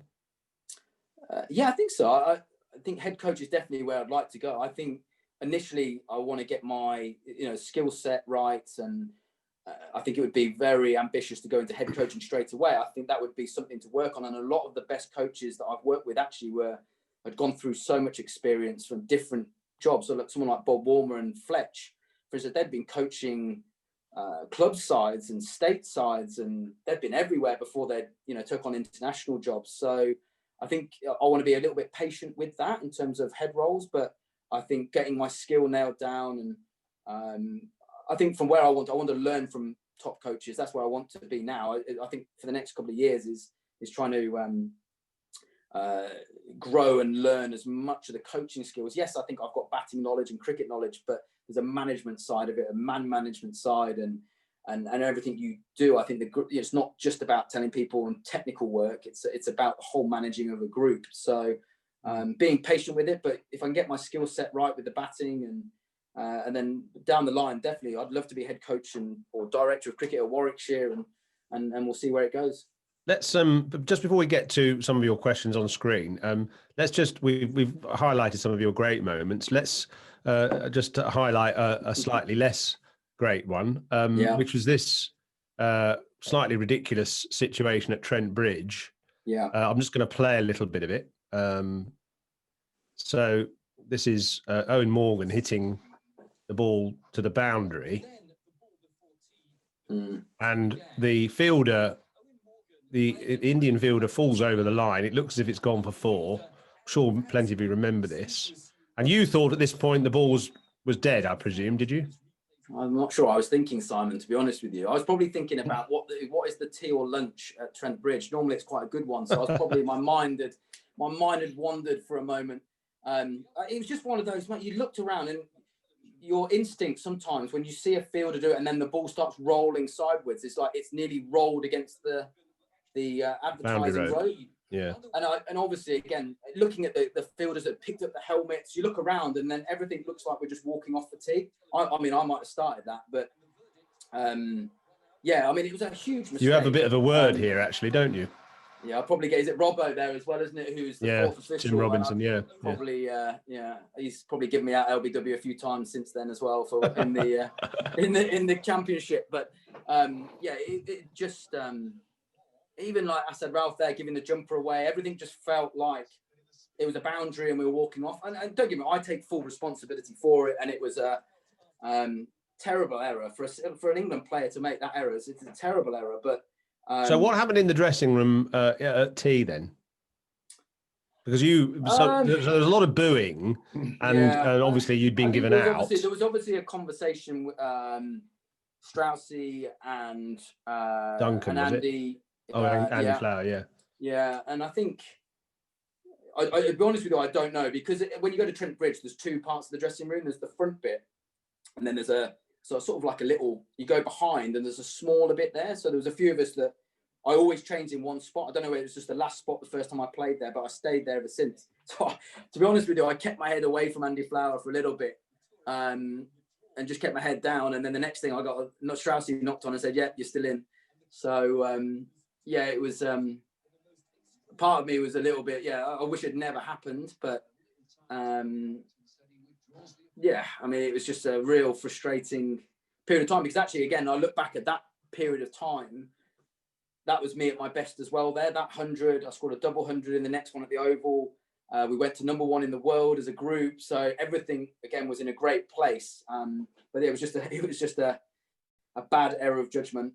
Yeah, I think so. I think head coach is definitely where I'd like to go. I think initially I want to get my skill set right, and I think it would be very ambitious to go into head coaching straight away. I think that would be something to work on, and a lot of the best coaches that I've worked with actually had gone through so much experience from different jobs. So like someone like Bob Warmer and Fletch, for instance, they'd been coaching club sides and state sides, and they've been everywhere before they took on international jobs. So I think I want to be a little bit patient with that in terms of head roles, but I think getting my skill nailed down, and I think from where I want to learn from top coaches. That's where I want to be now. I think for the next couple of years is trying to grow and learn as much of the coaching skills. Yes, I think I've got batting knowledge and cricket knowledge, but there's a management side of it, a man management side, and everything you do. I think it's not just about telling people on technical work. It's about the whole managing of a group. So being patient with it, but if I can get my skill set right with the batting and then down the line, definitely I'd love to be head coach or director of cricket at Warwickshire, and we'll see where it goes. Let's just before we get to some of your questions on screen, we've highlighted some of your great moments. Let's just highlight a slightly less great one, which was this slightly ridiculous situation at Trent Bridge. Yeah, I'm just going to play a little bit of it. So this is Owen Morgan hitting the ball to the boundary, and the fielder. The Indian fielder falls over the line. It looks as if it's gone for 4. I'm sure plenty of you remember this. And you thought at this point the ball was dead, I presume, did you? I'm not sure. I was thinking, Simon, to be honest with you. I was probably thinking about what is the tea or lunch at Trent Bridge. Normally it's quite a good one. So I was probably, my mind had wandered for a moment. It was just one of those, you looked around and your instinct sometimes when you see a fielder do it and then the ball starts rolling sideways, it's like it's nearly rolled against the advertising road. Yeah. And obviously, again, looking at the fielders that picked up the helmets, you look around and then everything looks like we're just walking off the tee. I mean, I might have started that, but yeah, I mean, it was a huge mistake. You have a bit of a word here, actually, don't you? Yeah, I'll probably get, is it Robbo there as well, isn't it? Who's the fourth official? Jim Robinson, Probably, he's probably given me out LBW a few times since then as well for in the championship. But it just even like I said, Ralph there giving the jumper away, everything just felt like it was a boundary and we were walking off. And don't get me wrong, I take full responsibility for it, and it was a terrible error for an England player to make that error. It's a terrible error, but. So what happened in the dressing room at tea then? Because there was a lot of booing, and obviously you'd been given out. There was obviously a conversation with Straussy and Duncan, and Andy. Andy Flower, yeah. And I think, I'll be honest with you, I don't know, because when you go to Trent Bridge, there's 2 parts of the dressing room. There's the front bit, and then there's sort of like a little, you go behind and there's a smaller bit there. So there was a few of us that I always changed in one spot. I don't know whether it was just the last spot the first time I played there, but I stayed there ever since. So to be honest with you, I kept my head away from Andy Flower for a little bit and just kept my head down. And then the next thing I got, Straussy knocked on and said, you're still in. So it was, part of me was a little bit, I wish it never happened, but I mean, it was just a real frustrating period of time, because actually, again, I look back at that period of time, that was me at my best as well there. That 100, I scored a double 100 in the next one at the Oval. We went to number 1 in the world as a group. So everything, again, was in a great place. But it was just a bad error of judgment,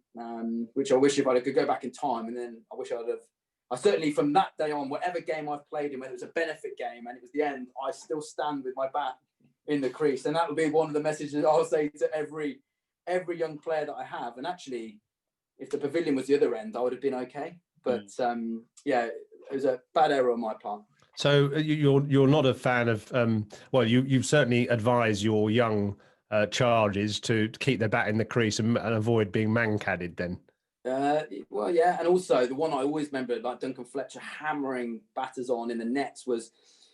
which I wish if I could go back in time. And then I wish I certainly from that day on, whatever game I've played in, whether it was a benefit game and it was the end, I still stand with my bat in the crease. And that would be one of the messages I'll say to every young player that I have. And actually, if the pavilion was the other end, I would have been okay. But it was a bad error on my part. So you're not a fan of you've certainly advised your young charges to keep their bat in the crease and avoid being man-cadded then. And also the one I always remember, like Duncan Fletcher hammering batters on in the nets, was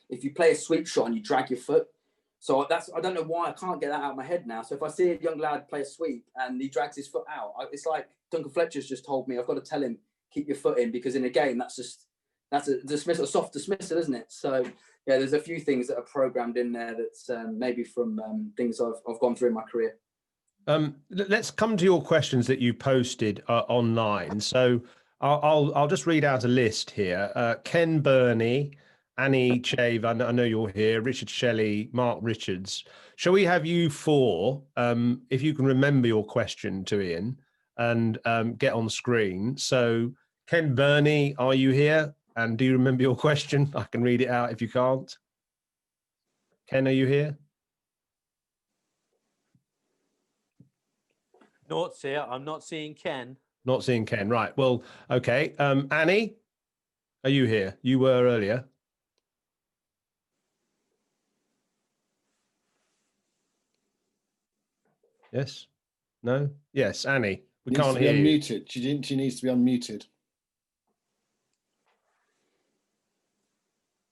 if you play a sweep shot and you drag your foot, So I don't know why I can't get that out of my head now. So if I see a young lad play a sweep and he drags his foot out, it's like Duncan Fletcher's just told me I've got to tell him, keep your foot in, because in a game that's a dismissal, a soft dismissal, isn't it? So yeah, there's a few things that are programmed in there that's maybe from things I've gone through in my career. Let's come to your questions that you posted online. So I'll just read out a list here. Ken Burney, Annie Chave, I know you're here, Richard Shelley, Mark Richards. Shall we have you four, if you can remember your question to Ian, and get on screen. So Ken Burney, are you here? And do you remember your question? I can read it out if you can't. Ken, are you here? Notes here. I'm not seeing Ken. Not seeing Ken. Right. Well, okay. Annie, are you here? You were earlier. Yes? No? Yes, Annie. We can't hear you. Unmuted. She needs to be unmuted.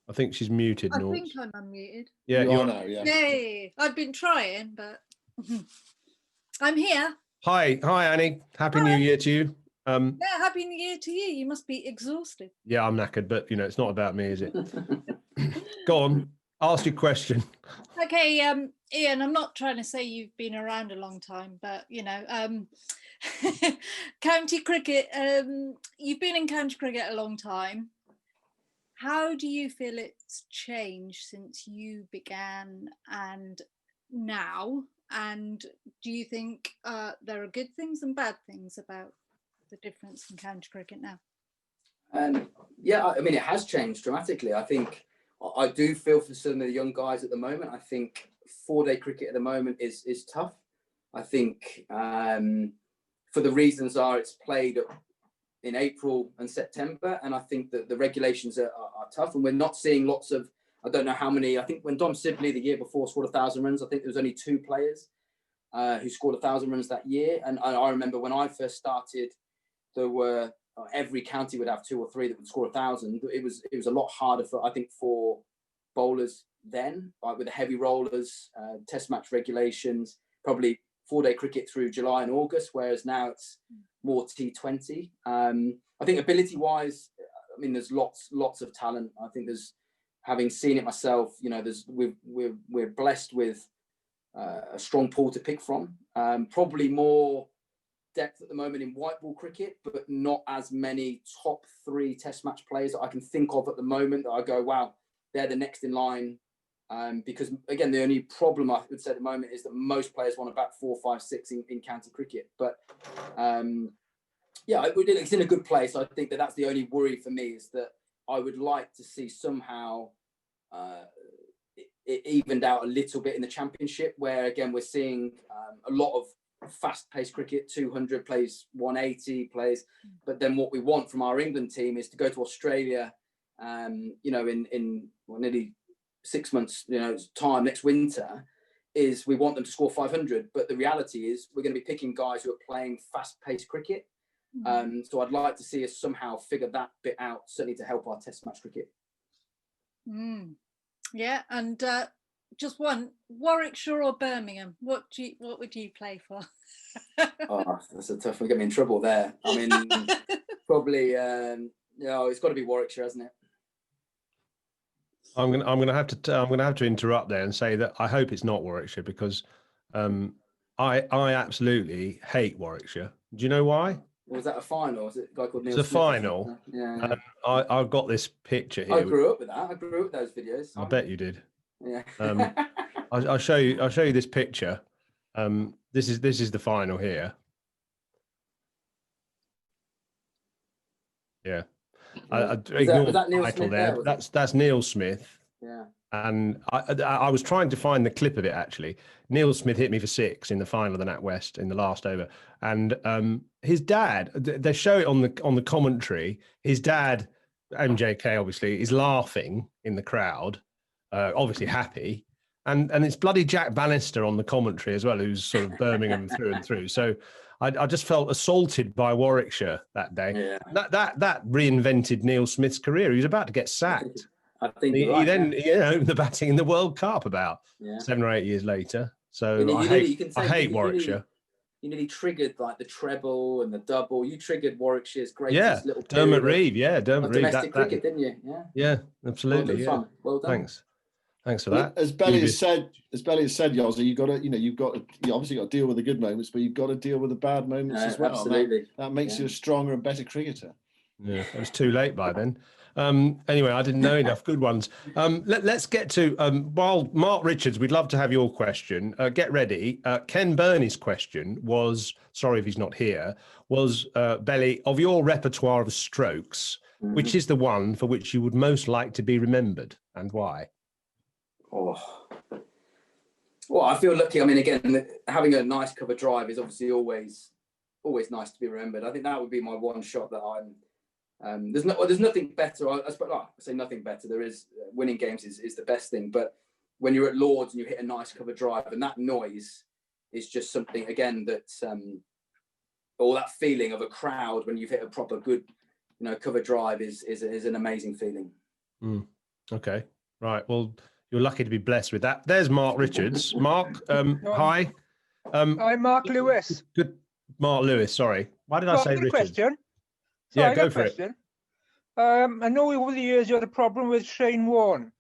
I think she's muted. I think I'm unmuted. Yeah, you are now. Yeah. Yay! I've been trying, but I'm here. Hi, Annie. Happy New Year to you. Yeah, Happy New Year to you. You must be exhausted. Yeah, I'm knackered, but it's not about me, is it? Go on. Ask your question. Okay, Ian, I'm not trying to say you've been around a long time, but county cricket, you've been in county cricket a long time. How do you feel it's changed since you began and now? And do you think there are good things and bad things about the difference in county cricket now? Yeah, I mean, it has changed dramatically. I think I do feel for some of the young guys at the moment. I think 4-day cricket at the moment is tough. I think for the reasons it's played in April and September, and I think that the regulations are tough, and we're not seeing lots of, I don't know how many, I think when Dom Sibley the year before scored 1,000 runs, I think there was only 2 players who scored 1,000 runs that year. And I remember when I first started, there were, every county would have 2 or 3 that would score 1,000. It was a lot harder for bowlers then, like with the heavy rollers, test match regulations, probably 4-day cricket through July and August, whereas now it's more T20. I think ability-wise, I mean, there's lots of talent. I think having seen it myself, we're blessed with a strong pool to pick from. Probably more depth at the moment in white ball cricket, but not as many top 3 test match players that I can think of at the moment that I go, wow, they're the next in line. Because again, the only problem I would say at the moment is that most players want to bat 4, 5, 6 in county cricket. But yeah, it's in a good place. I think that's the only worry for me, is that I would like to see somehow it evened out a little bit in the championship, where again we're seeing a lot of fast-paced cricket, 200 plays, 180 plays. But then what we want from our England team is to go to Australia, in nearly 6 months, time next winter, is we want them to score 500. But the reality is we're going to be picking guys who are playing fast-paced cricket. So I'd like to see us somehow figure that bit out, certainly to help our test match cricket. Yeah, and just one, Warwickshire or Birmingham? What would you play for? Oh, that's a tough one. Get me in trouble there. I mean, probably it's got to be Warwickshire, hasn't it? I'm gonna have to interrupt there and say that I hope it's not Warwickshire, because I absolutely hate Warwickshire. Do you know why? Was that a final? Was it a guy called Neil It's a Smith? final. Yeah. I've got this picture here. I grew up with that. I grew up with those videos. I bet you did. Yeah. I'll show you this picture. This is the final here. Yeah. Ignore the title there. That's Neil Smith. Yeah. And I was trying to find the clip of it, actually. Neil Smith hit me for 6 in the final of the NatWest in the last over. And his dad, they show it on the commentary. His dad, MJK obviously, is laughing in the crowd, obviously happy. And it's bloody Jack Bannister on the commentary as well, who's sort of Birmingham through and through. So I just felt assaulted by Warwickshire that day. Yeah. That reinvented Neil Smith's career. He was about to get sacked. I think He, you're right, then opened the batting in the World Cup about yeah. 7 or 8 years later. So And I hate Warwickshire. You nearly triggered like the treble and the double. You triggered Warwickshire's Yeah, greatest little Dermot period Reeve. Yeah, Dermot of Reeve. domestic cricket, didn't you? Yeah. Yeah, Well absolutely. done, Yeah. Simon. Well done. Thanks for Well, that. as Belly has said, Yozzy, you obviously got to deal with the good moments, but you've got to deal with the bad moments as well. Absolutely. That makes you a stronger and better cricketer. Yeah, it was too late by then. Anyway, I didn't know enough good ones. Let's get to, while Mark Richards, we'd love to have your question. Get ready. Ken Burney's question was, sorry if he's not here, was, Belly, of your repertoire of strokes, which is the one for which you would most like to be remembered and why? Oh, well, I feel lucky. I mean, again, having a nice cover drive is obviously always nice to be remembered. I think that would be my one shot that I'm. There's nothing better. I say nothing better. There is winning games is the best thing, but when you're at Lords and you hit a nice cover drive, and that noise is just something again that's all that feeling of a crowd when you've hit a proper good, cover drive is an amazing feeling. Okay, right. Well, you're lucky to be blessed with that. There's Mark Richards. Mark, hi. I'm Mark Lewis. Good, Mark Lewis. Sorry, why did I say Richards? Question. Yeah, go for it. I know over the years you had a problem with Shane Warne.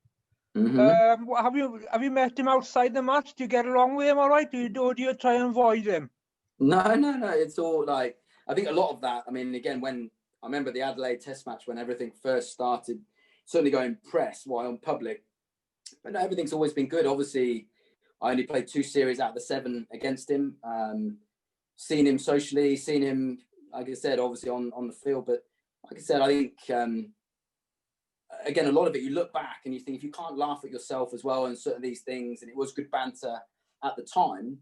Have you met him outside the match? Do you get along with him all right? Or do you try and avoid him? No. It's all like, I think a lot of that, I mean, again, when I remember the Adelaide Test match, when everything first started, certainly going press while on public, but no, everything's always been good. Obviously, I only played 2 series out of the 7 against him. Seen him socially, seen him, like I said, obviously on the field. But like I said, I think, again, a lot of it, you look back and you think if you can't laugh at yourself as well and certain these things, and it was good banter at the time,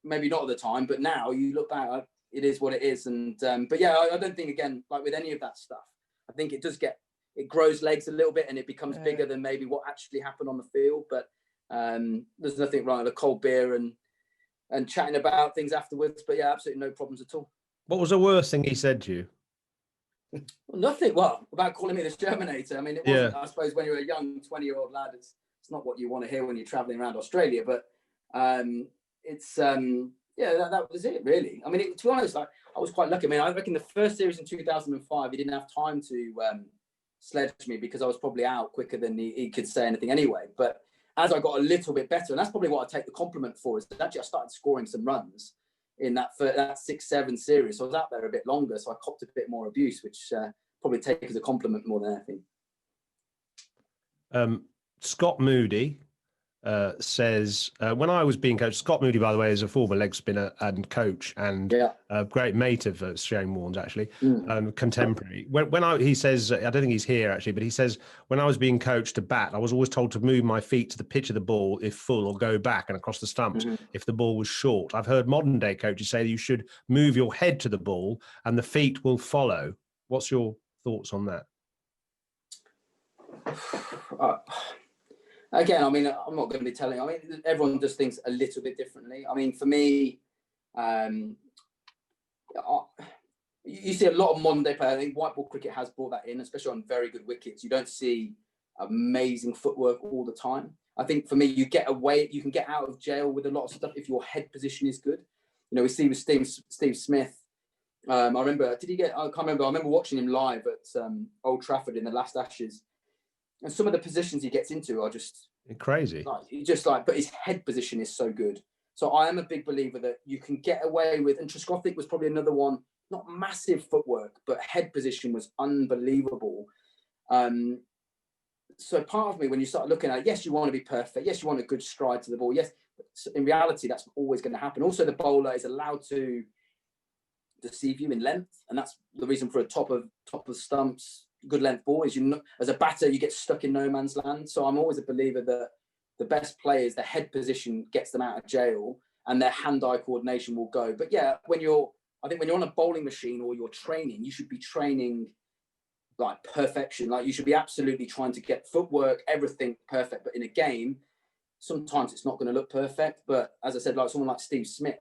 maybe not at the time, but now you look back, it is what it is. And but yeah, I don't think, again, like with any of that stuff, I think it grows legs a little bit and it becomes bigger than maybe what actually happened on the field. But there's nothing wrong with a cold beer and chatting about things afterwards. But yeah, absolutely no problems at all. What was the worst thing he said to you? Well, nothing. Well, about calling me the Germinator. I mean, it wasn't, I suppose, when you're a young 20-year-old lad, it's not what you want to hear when you're traveling around Australia. But that was it, really. I mean, to be honest, like, I was quite lucky. I mean, I reckon the first series in 2005, he didn't have time to sledge me because I was probably out quicker than he could say anything anyway. But as I got a little bit better, and that's probably what I take the compliment for, is that actually I started scoring some runs in that 6-7 series. So I was out there a bit longer, so I copped a bit more abuse, which probably take as a compliment more than anything. Scott Moody says, when I was being coached, Scott Moody, by the way, is a former leg spinner and coach and a great mate of Shane Warne's, actually, contemporary. He says, I don't think he's here actually, but he says, when I was being coached to bat, I was always told to move my feet to the pitch of the ball if full, or go back and across the stumps if the ball was short. I've heard modern day coaches say that you should move your head to the ball and the feet will follow. What's your thoughts on that? Again, I mean, I'm not going to be telling. I mean, everyone does things a little bit differently. I mean, for me, you see a lot of modern day players. I think white ball cricket has brought that in, especially on very good wickets. You don't see amazing footwork all the time. I think for me, you can get out of jail with a lot of stuff if your head position is good. You know, we see with Steve Smith. I remember, I can't remember. I remember watching him live at Old Trafford in the last Ashes. And some of the positions he gets into are just crazy. But his head position is so good. So I am a big believer that you can get away with, and Trescothick was probably another one, not massive footwork, but head position was unbelievable. So part of me, when you start looking at, yes, you want to be perfect. Yes, you want a good stride to the ball. Yes, but in reality, that's always going to happen. Also, the bowler is allowed to deceive you in length. And that's the reason for a top of stumps, good length ball is as a batter, you get stuck in no man's land. So I'm always a believer that the best players, the head position gets them out of jail and their hand-eye coordination will go. But yeah, when you're on a bowling machine or you're training, you should be training like perfection. Like you should be absolutely trying to get footwork, everything perfect. But in a game, sometimes it's not going to look perfect. But as I said, like someone like Steve Smith,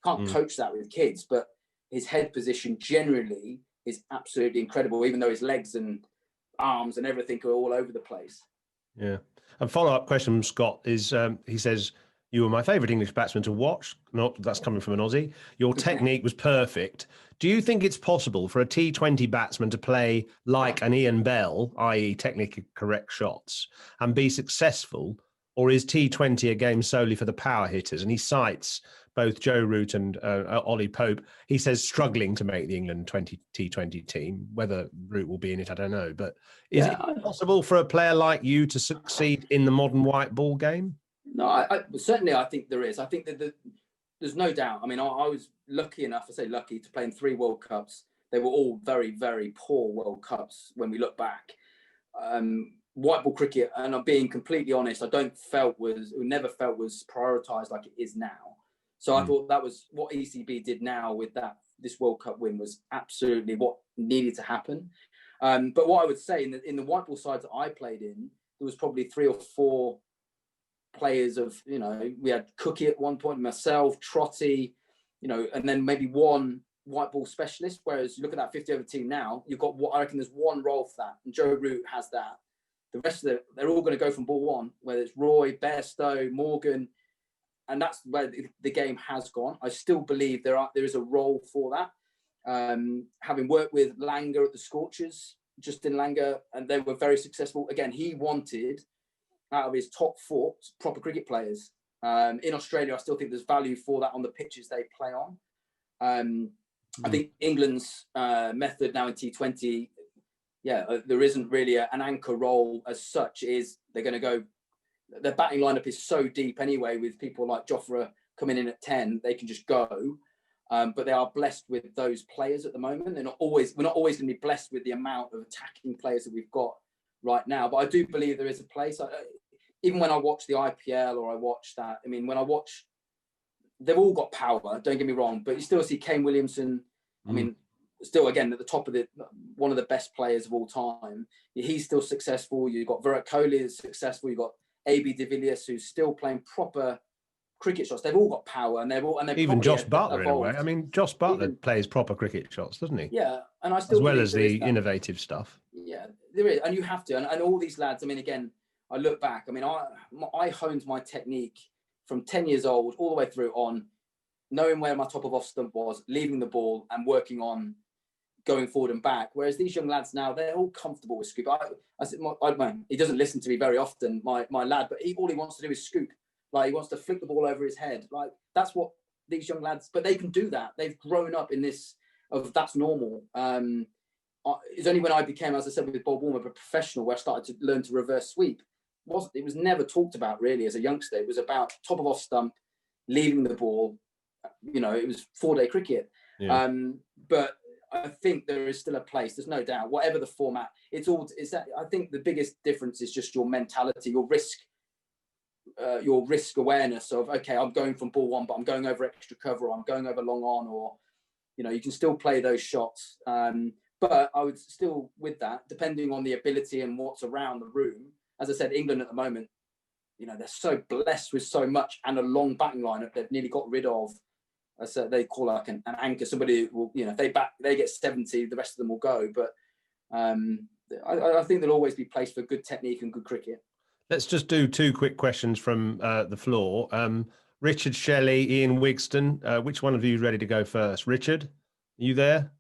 can't coach that with kids, but his head position generally is absolutely incredible, even though his legs and arms and everything are all over the place. Yeah. And follow-up question from Scott is, he says, you were my favourite English batsman to watch. Not that's coming from an Aussie. Your technique was perfect. Do you think it's possible for a T20 batsman to play like an Ian Bell, i.e. technically correct shots, and be successful? Or is T20 a game solely for the power hitters? And he cites both Joe Root and Ollie Pope. He says struggling to make the England T20 team. Whether Root will be in it, I don't know. But is it possible for a player like you to succeed in the modern white ball game? No, certainly I think there is. I think that there's no doubt. I mean, I was lucky enough, I say lucky, to play in 3 World Cups. They were all very, very poor World Cups when we look back. White ball cricket, and I'm being completely honest, I never felt was prioritised like it is now. So I thought that was what ECB did now with this World Cup win was absolutely what needed to happen. But what I would say in the white ball sides that I played in, there was probably 3 or 4 players of, we had Cookie at one point, myself, Trotty, and then maybe 1 white ball specialist. Whereas you look at that 50 over team now, you've got I reckon there's 1 role for that, and Joe Root has that. The rest of they're all going to go from ball 1, whether it's Roy, Bairstow, Morgan, and that's where the game has gone. I still believe there is a role for that. Having worked with Langer at the Scorchers, Justin Langer, and they were very successful. Again, he wanted out of his top 4 proper cricket players. In Australia, I still think there's value for that on the pitches they play on. I think England's method now in T20, there isn't really an anchor role as such. They're going to go, their batting lineup is so deep anyway, with people like Jofra coming in at 10, they can just go. But they are blessed with those players at the moment. We're not always going to be blessed with the amount of attacking players that we've got right now. But I do believe there is a place. Even when I watch the IPL or I watch that, I mean, when I watch, they've all got power, don't get me wrong, but you still see Kane Williamson, I mean, still, again, at the top of one of the best players of all time. He's still successful. You've got Virat Kohli is successful. You've got AB de Villiers, who's still playing proper cricket shots. They've all got power, and they're even Josh Butler evolved. In a way. I mean, Josh Butler plays proper cricket shots, doesn't he? Yeah, and I still as well as the innovative stuff. Yeah, there is, and you have to. And all these lads. I mean, again, I look back. I mean, I honed my technique from 10 years old all the way through on knowing where my top of off stump was, leaving the ball, and working on going forward and back. Whereas these young lads now, they're all comfortable with scoop. I said, he doesn't listen to me very often, my lad, but all he wants to do is scoop. Like, he wants to flick the ball over his head. Like, that's what these young lads, but they can do that. They've grown up in this that's normal. It's only when I became, as I said, with Bob Warmer, a professional, where I started to learn to reverse sweep. It was never talked about really as a youngster. It was about top of off stump, leaving the ball. It was 4-day cricket. Yeah. But I think there is still a place. There's no doubt. Whatever the format, I think the biggest difference is just your mentality, your risk awareness of, okay, I'm going from ball 1, but I'm going over extra cover, or I'm going over long on, or you can still play those shots. But I would still, with that, depending on the ability and what's around the room, as I said, England at the moment, they're so blessed with so much and a long batting lineup. They've nearly got rid of, I said, they call like an anchor, somebody who will, if they get 70, the rest of them will go. But I think there'll always be place for good technique and good cricket. Let's just do 2 quick questions from the floor. Richard Shelley, Ian Wigston. Which one of you is ready to go first? Richard, are you there?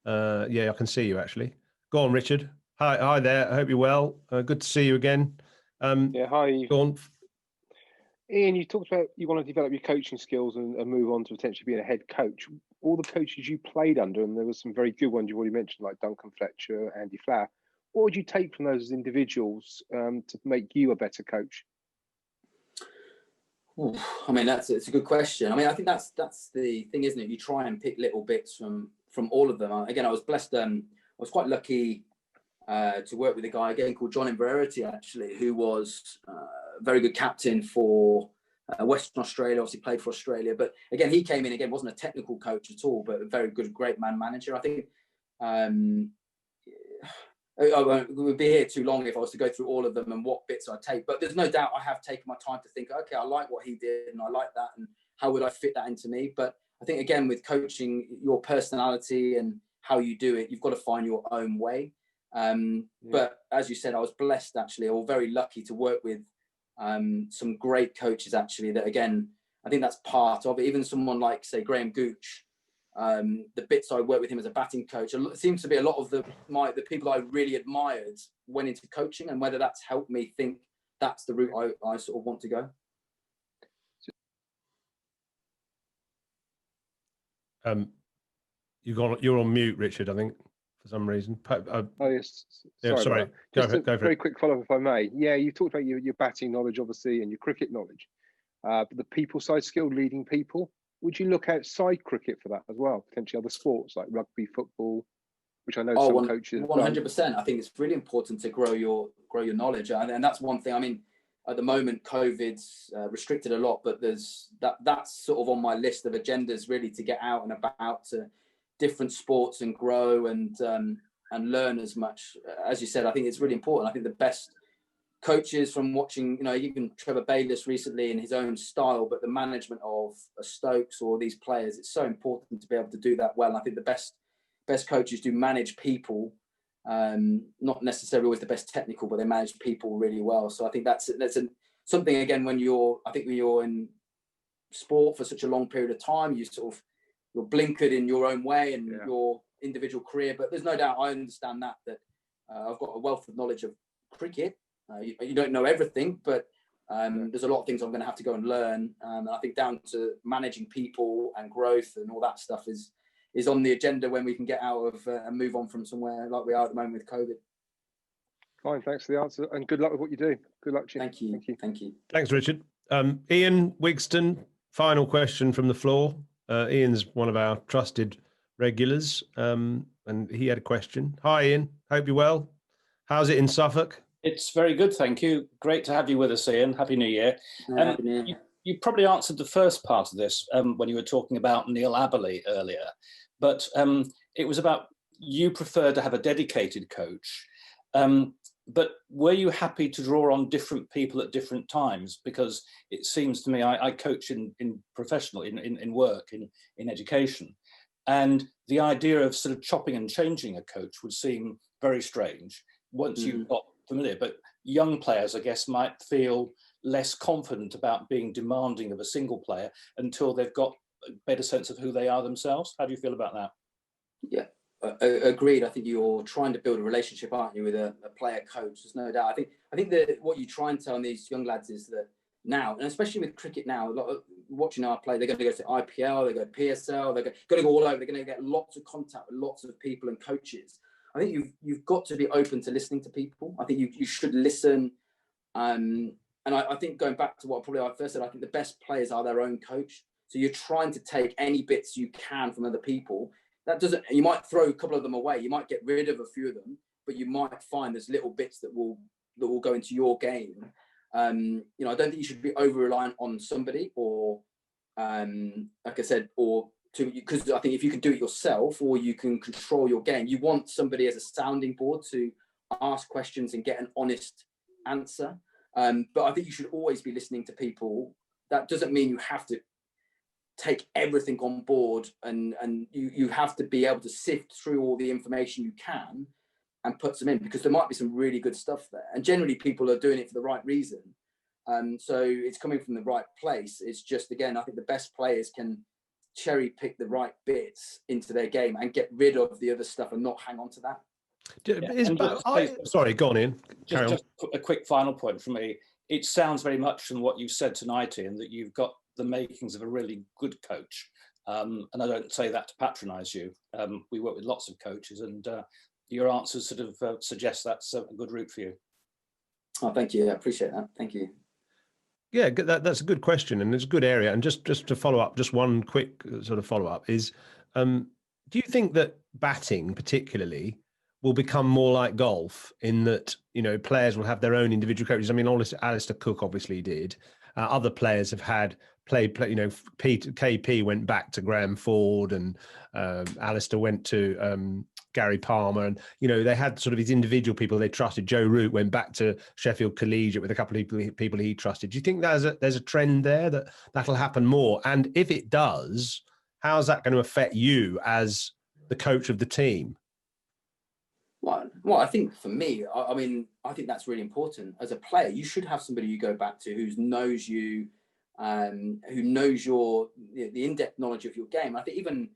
Yeah, I can see you actually. Go on, Richard. Hi there. I hope you're well. Good to see you again. Hi. Go on. Ian, you talked about you want to develop your coaching skills and move on to potentially being a head coach. All the coaches you played under, and there were some very good ones you've already mentioned, like Duncan Fletcher, Andy Flower. What would you take from those as individuals to make you a better coach? I mean, it's a good question. I mean, I think that's the thing, isn't it? You try and pick little bits from all of them. Again, I was blessed. I was quite lucky to work with a guy again called John Inverarity, actually, who was a very good captain for Western Australia. Obviously, played for Australia, but again, he came in again, wasn't a technical coach at all, but a very good, great man manager. I think. We would be here too long if I was to go through all of them and what bits I take. But there's no doubt I have taken my time to think, okay, I like what he did and I like that, and how would I fit that into me? But I think, again, with coaching, your personality and how you do it, you've got to find your own way. But as you said, I was blessed actually, or very lucky to work with some great coaches actually, that again, I think that's part of it. Even someone like, say, Graham Gooch, the bits I worked with him as a batting coach, it seems to be a lot of the people I really admired went into coaching, and whether that's helped me think that's the route I sort of want to go. You're on mute, Richard, I think, for some reason. Oh, yes. Sorry. Go for it. Very quick follow-up, if I may. Yeah, you talked about your batting knowledge, obviously, and your cricket knowledge. But the people side skill, leading people, would you look outside cricket for that as well? Potentially other sports like rugby, football, which I know some coaches. 100%. I think it's really important to grow your knowledge, and that's one thing. I mean, at the moment, COVID's restricted a lot, but there's that's sort of on my list of agendas, really, to get out and about to different sports and grow and learn as much. As you said, I think it's really important. I think the best coaches, from watching, even Trevor Bayliss recently in his own style, but the management of a Stokes or these players, it's so important to be able to do that well. And I think the best coaches do manage people. Not necessarily always the best technical, but they manage people really well. So I think that's something, again, when you're in sport for such a long period of time, you're blinkered in your own way and your individual career. But there's no doubt, I understand that I've got a wealth of knowledge of cricket. You don't know everything, but there's a lot of things I'm going to have to go and learn. And I think down to managing people and growth and all that stuff is on the agenda when we can get out of and move on from somewhere like we are at the moment with COVID. Fine, thanks for the answer, and good luck with what you do. Good luck to you. Thank you. Thanks, Richard. Ian Wigston, final question from the floor. Ian's one of our trusted regulars, and he had a question. Hi, Ian. Hope you're well. How's it in Suffolk? It's very good, thank you. Great to have you with us, Ian. Happy New Year. Happy New Year. You probably answered the first part of this when you were talking about Neil Aberley earlier, but it was about you prefer to have a dedicated coach. But were you happy to draw on different people at different times? Because it seems to me, I coach in professional, in work, in education. And the idea of sort of chopping and changing a coach would seem very strange once you've got familiar. But young players, I guess, might feel less confident about being demanding of a single player until they've got a better sense of who they are themselves. How do you feel about that? Yeah. Agreed. I think you're trying to build a relationship, aren't you, with a player coach? There's no doubt. I think that what you try and tell these young lads is that now, and especially with cricket now, a lot of watching our play, they're going to go to IPL, they go to PSL, they're going to go all over. They're going to get lots of contact with lots of people and coaches. I think you've got to be open to listening to people. I think you should listen. And I think, going back to what I first said, I think the best players are their own coach. So you're trying to take any bits you can from other people. You might throw a couple of them away. You might get rid of a few of them, but you might find there's little bits that will go into your game. I don't think you should be over reliant on somebody, or like I said, because I think if you can do it yourself, or you can control your game, you want somebody as a sounding board to ask questions and get an honest answer. But I think you should always be listening to people. That doesn't mean you have to take everything on board, and you have to be able to sift through all the information you can and put some in, because there might be some really good stuff there, and generally people are doing it for the right reason. So it's coming from the right place. It's just, again, I think the best players can cherry pick the right bits into their game and get rid of the other stuff and not hang on to that. Sorry, go on, Ian. Just a quick final point from me. It sounds very much from what you've said tonight, Ian, that you've got the makings of a really good coach. And I don't say that to patronise you. We work with lots of coaches, and your answers sort of suggest that's a good route for you. Oh, thank you. I appreciate that. Thank you. Yeah, that's a good question, and it's a good area. And just to follow up, just one quick sort of follow up is, do you think that batting particularly will become more like golf, in that, players will have their own individual coaches? I mean, Alistair Cook obviously did. Other players have had KP went back to Graham Ford, and Alistair went to Gary Palmer, and they had sort of his individual people they trusted. Joe Root went back to Sheffield Collegiate with a couple of people he trusted. Do you think there's a trend there that'll happen more? And if it does, how's that going to affect you as the coach of the team? Well, I think for me, I mean, I think that's really important. As a player, you should have somebody you go back to who knows you, who knows the in-depth knowledge of your game. I think even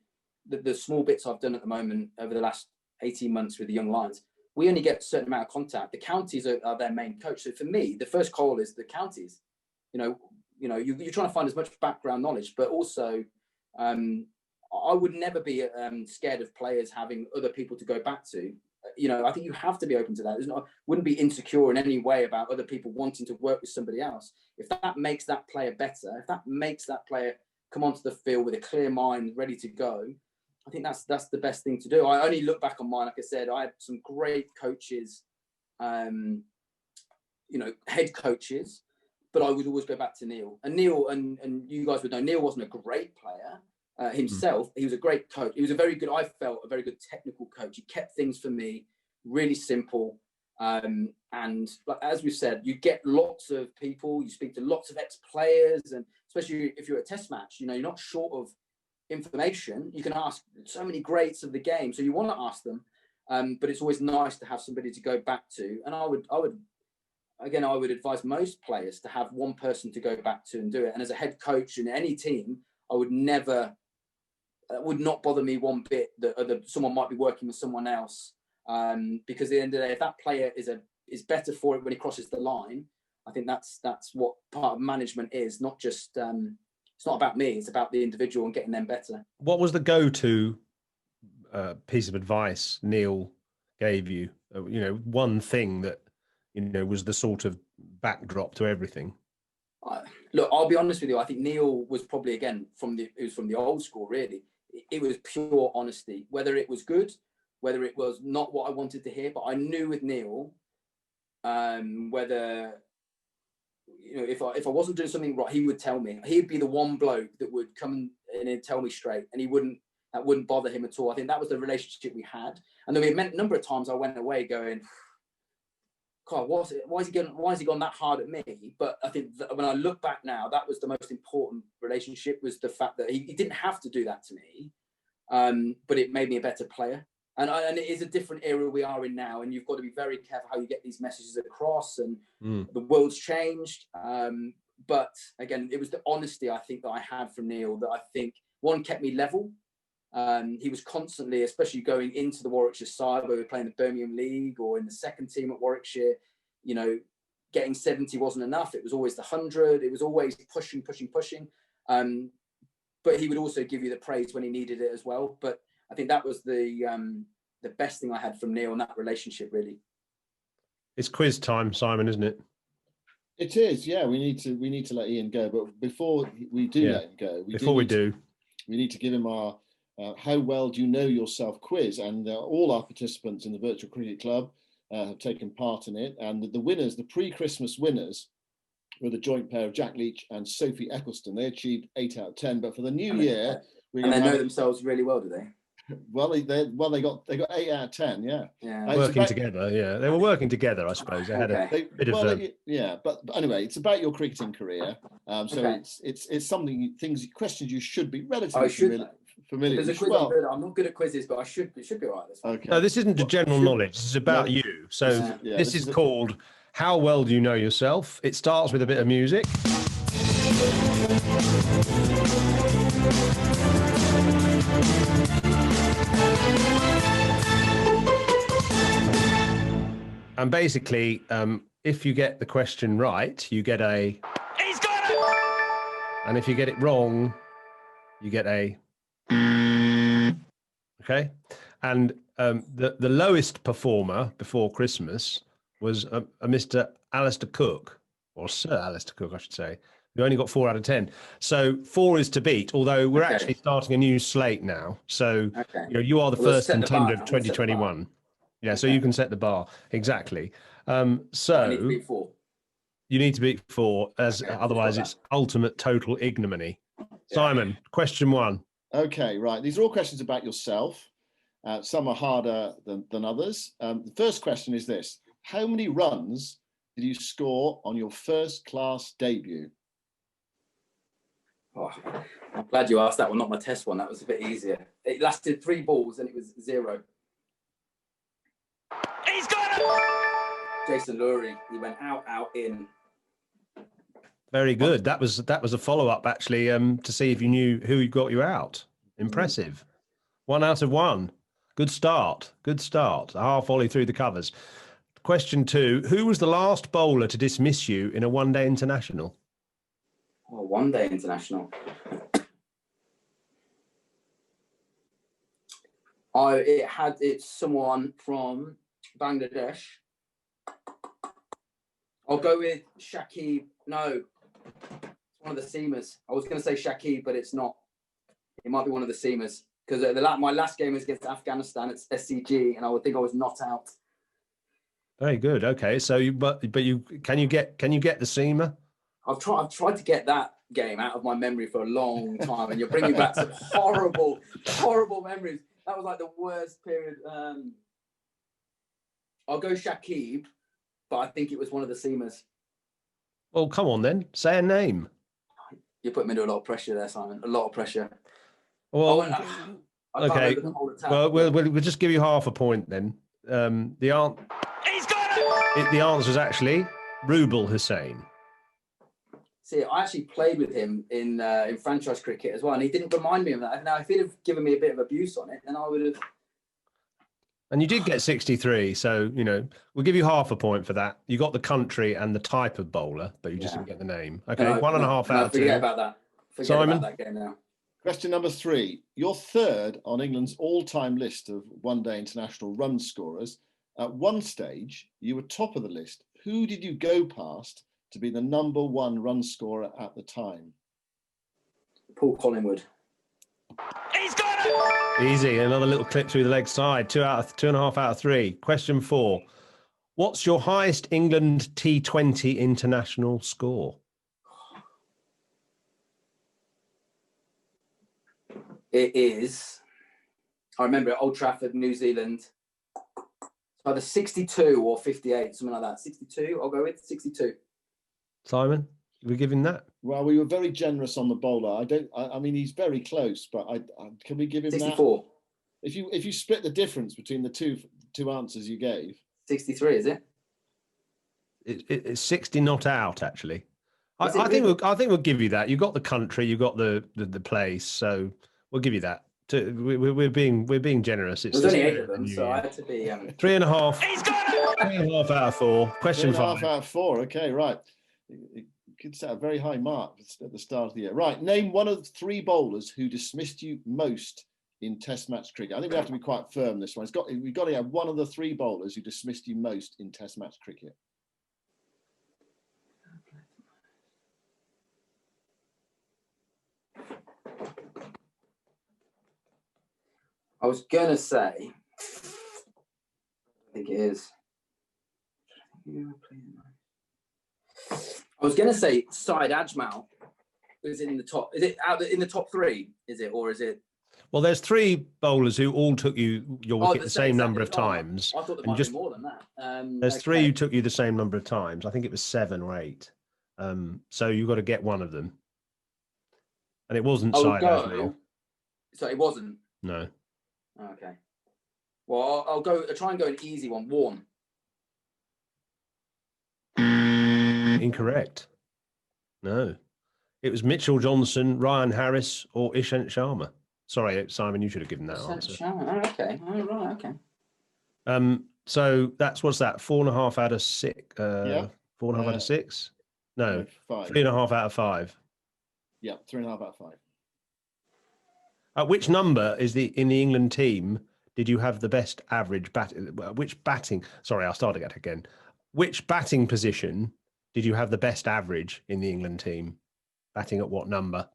the small bits I've done at the moment over the last 18 months with the young Lions, we only get a certain amount of contact. The counties are their main coach. So for me, the first call is the counties. You're trying to find as much background knowledge, but also I would never be scared of players having other people to go back to. I think you have to be open to that. Wouldn't be insecure in any way about other people wanting to work with somebody else. If that makes that player better, if that makes that player come onto the field with a clear mind, ready to go, I think that's the best thing to do. I only look back on mine. Like I said, I had some great coaches, head coaches, but I would always go back to Neil. And Neil, and you guys would know, Neil wasn't a great player himself. He was a great coach. He was I felt a very good technical coach. He kept things for me really simple. And as we've said, you get lots of people, you speak to lots of ex-players, and especially if you're at a test match, you're not short of information. You can ask so many greats of the game, so you want to ask them, but it's always nice to have somebody to go back to. And I would advise most players to have one person to go back to and do it. And as a head coach in any team, it would not bother me one bit that someone might be working with someone else, because at the end of the day, if that player is better for it when he crosses the line, I think that's what part of management is. Not just it's not about me; it's about the individual and getting them better. What was the go-to piece of advice Neil gave you? One thing that was the sort of backdrop to everything. Look, I'll be honest with you. I think Neil was probably it was from the old school. Really, it was pure honesty. Whether it was good, whether it was not what I wanted to hear, but I knew with Neil, whether if I wasn't doing something right, he would tell me. He'd be the one bloke that would come in and tell me straight, and that wouldn't bother him at all. I think that was the relationship we had. And then we met a number of times I went away going, God, why has he gone that hard at me? But I think that when I look back now, that was the most important relationship, was the fact that he didn't have to do that to me, but it made me a better player. And it is a different era we are in now, and you've got to be very careful how you get these messages across, and the world's changed. But again, it was the honesty, I think, that I had from Neil that I think, one, kept me level. He was constantly, especially going into the Warwickshire side where we were playing the Birmingham League or in the second team at Warwickshire, getting 70 wasn't enough. It was always the 100. It was always pushing. But he would also give you the praise when he needed it as well. But I think that was the best thing I had from Neil in that relationship, really. It's quiz time, Simon, isn't it? It is, yeah. We need to let Ian go, but before we do let him go, we need to give him our how well do you know yourself quiz, and all our participants in the Virtual Cricket Club have taken part in it, and the winners, the pre-Christmas winners, were the joint pair of Jack Leach and Sophie Eccleston. They achieved 8 out of 10, but for the new year, they know themselves really well, do they? Well, they got 8 out of 10. Yeah. Working together. Yeah, they were working together. I suppose they had a bit of. But anyway, it's about your cricketing career. It's something, questions you should be relatively familiar. There's a quiz. I'm not good at quizzes, but it should be all right. Okay. No, this isn't the general knowledge. This is about you. So this is called "How Well Do You Know Yourself?" It starts with a bit of music. And basically, if you get the question right, you get a... He's got it! And if you get it wrong, you get a... Okay? And the lowest performer before Christmas was a Mr. Alistair Cook, or Sir Alistair Cook, I should say, who only got 4 out of 10. So 4 is to beat, although we're actually starting a new slate now. So you are the first contender of 2021. Yeah, so you can set the bar. Exactly. So I need to beat 4. You need to beat 4, as otherwise it's ultimate total ignominy. Simon, question 1. Okay, right. These are all questions about yourself. Some are harder than others. The first question is this. How many runs did you score on your first class debut? Oh, I'm glad you asked that one, not my test one. That was a bit easier. It lasted 3 balls and it was 0. Jason Lurie. He went out, in. Very good. That was a follow-up, actually, to see if you knew who got you out. Impressive. 1 out of 1. Good start. Good start. A half volley through the covers. Question 2. Who was the last bowler to dismiss you in a one-day international? Oh, one-day international. It's someone from Bangladesh. I'll go with Shakib. No, it's one of the seamers. I was going to say Shakib, but it's not. It might be one of the seamers because my last game was against Afghanistan. It's SCG, and I would think I was not out. Very good. Okay, so can you get the seamer? I've tried to get that game out of my memory for a long time, and you're bringing back some horrible memories. That was like the worst period. I'll go Shakib, but I think it was one of the seamers. Well, come on then. Say a name. You put me under a lot of pressure there, Simon. A lot of pressure. Well, okay. Well, we'll just give you half a point then. The answer is actually Rubel Hussain. See, I actually played with him in franchise cricket as well, and he didn't remind me of that. Now, if he'd have given me a bit of abuse on it, then I would have. And you did get 63, so, we'll give you half a point for that. You got the country and the type of bowler, but you just didn't get the name. Okay, 1.5 out of 2. Forget about that. Simon? About that game now. Question number 3. You're third on England's all-time list of one-day international run scorers. At one stage, you were top of the list. Who did you go past to be the number 1 run scorer at the time? Paul Collingwood. He's got it! Easy. Another little clip through the leg side. 2.5 out of 3. Question 4. What's your highest England T20 international score? It is. I remember at Old Trafford, New Zealand. It's either 62 or 58, something like that. 62. I'll go with 62. Simon, we give him that? Well, we were very generous on the bowler. I mean, he's very close, but can we give him 64. That? If you split the difference between the two answers you gave, 63, is it? It's 60 not out, actually. I think we'll give you that. You got the country, you got the place, so we'll give you that. We're being generous. There's only 8 of them, so I had to be 3.5. He's got it! 3.5 out of 4. Question 5. 3.5 out of 4. Okay, right. You could set a very high mark at the start of the year. Right, name one of the 3 bowlers who dismissed you most in Test match cricket. I think we have to be quite firm this one. We've got to have one of the 3 bowlers who dismissed you most in Test match cricket. I was going to say, I think it is. I was going to say Syed Ajmal. Is it in the top? Is it in the top 3? Is it, or is it? Well, there's 3 bowlers who all took your wicket the same number of times. I thought there might be more than that. There's 3 who took you the same number of times. I think it was 7 or 8. So you've got to get one of them. And it wasn't Syed Ajmal. So it wasn't? No. Okay. Well, I'll try and go an easy one. Warren. Incorrect. No. It was Mitchell Johnson, Ryan Harris, or Ishant Sharma. Sorry, Simon, you should have given that answer. Sharma. Oh, okay. Oh, right. Okay. So what's that? 4.5 out of 6. 4.5 out of 6? No. 5. 3.5 out of 5. Yeah, 3.5 out of 5. Which number in the England team did you have the best average batting? Sorry, I'll start again. Which batting position did you have the best average in the England team? Batting at what number?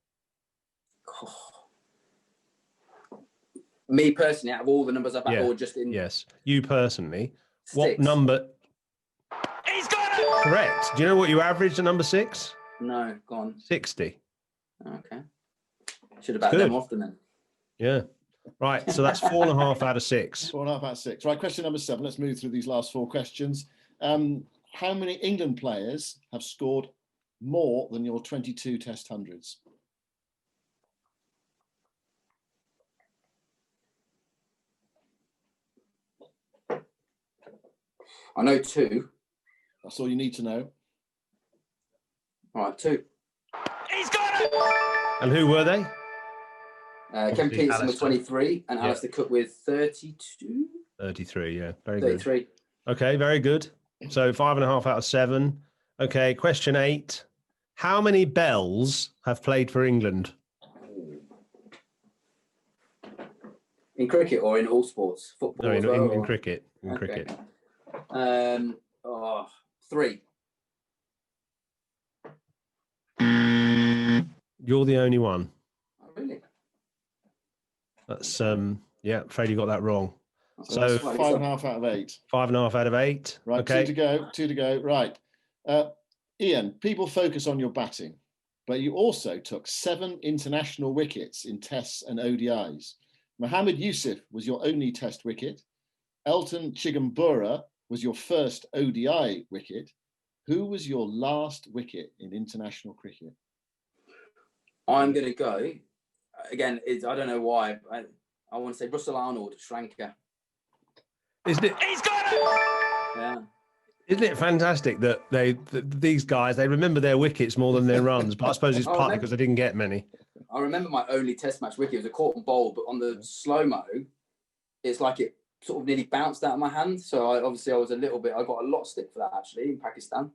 Me personally, out of all the numbers I've had, or just in. Yes, you personally. 6. What number? He's got it! Correct. Do you know what you averaged at number 6? No, go on. 60. Okay. Should have batted them often then. Yeah. Right. So that's 4.5 out of 6. 4.5 out of 6. Right. Question number 7. Let's move through these last 4 questions. How many England players have scored more than your 22 Test hundreds? I know 2. That's all you need to know. All right, 2. He's got it! And who were they? Ken Peterson with Alistair. 23 and Yeah. Alistair Cook with 32? 33, yeah. Very 33. good. Okay, very good. So 5.5 out of 7. Okay, question 8. How many Bells have played for England? In cricket or in all sports? Football No, as well? in or- cricket. In Okay. cricket. 3. You're the only one. Oh, really? That's yeah, afraid you got that wrong. That's So slightly 5.5 out of 8. 5.5 out of 8. Right, Okay. 2 to go. Right. Ian, people focus on your batting, but you also took 7 international wickets in tests and ODIs. Mohammed Yusuf was your only test wicket. Elton Chigumbura was your first ODI wicket. Who was your last wicket in international cricket? I'm going to go, again, I don't know why, I want to say Russell Arnold, Shranker. Isn't it? He's got it! Yeah. Isn't it fantastic that these guys, they remember their wickets more than their runs? But I suppose it's partly because they didn't get many. I remember my only test match wicket. It was a caught and bowl, but on the slow-mo, it's like it sort of nearly bounced out of my hand. So I was a little bit, I got a lot of stick for that actually in Pakistan.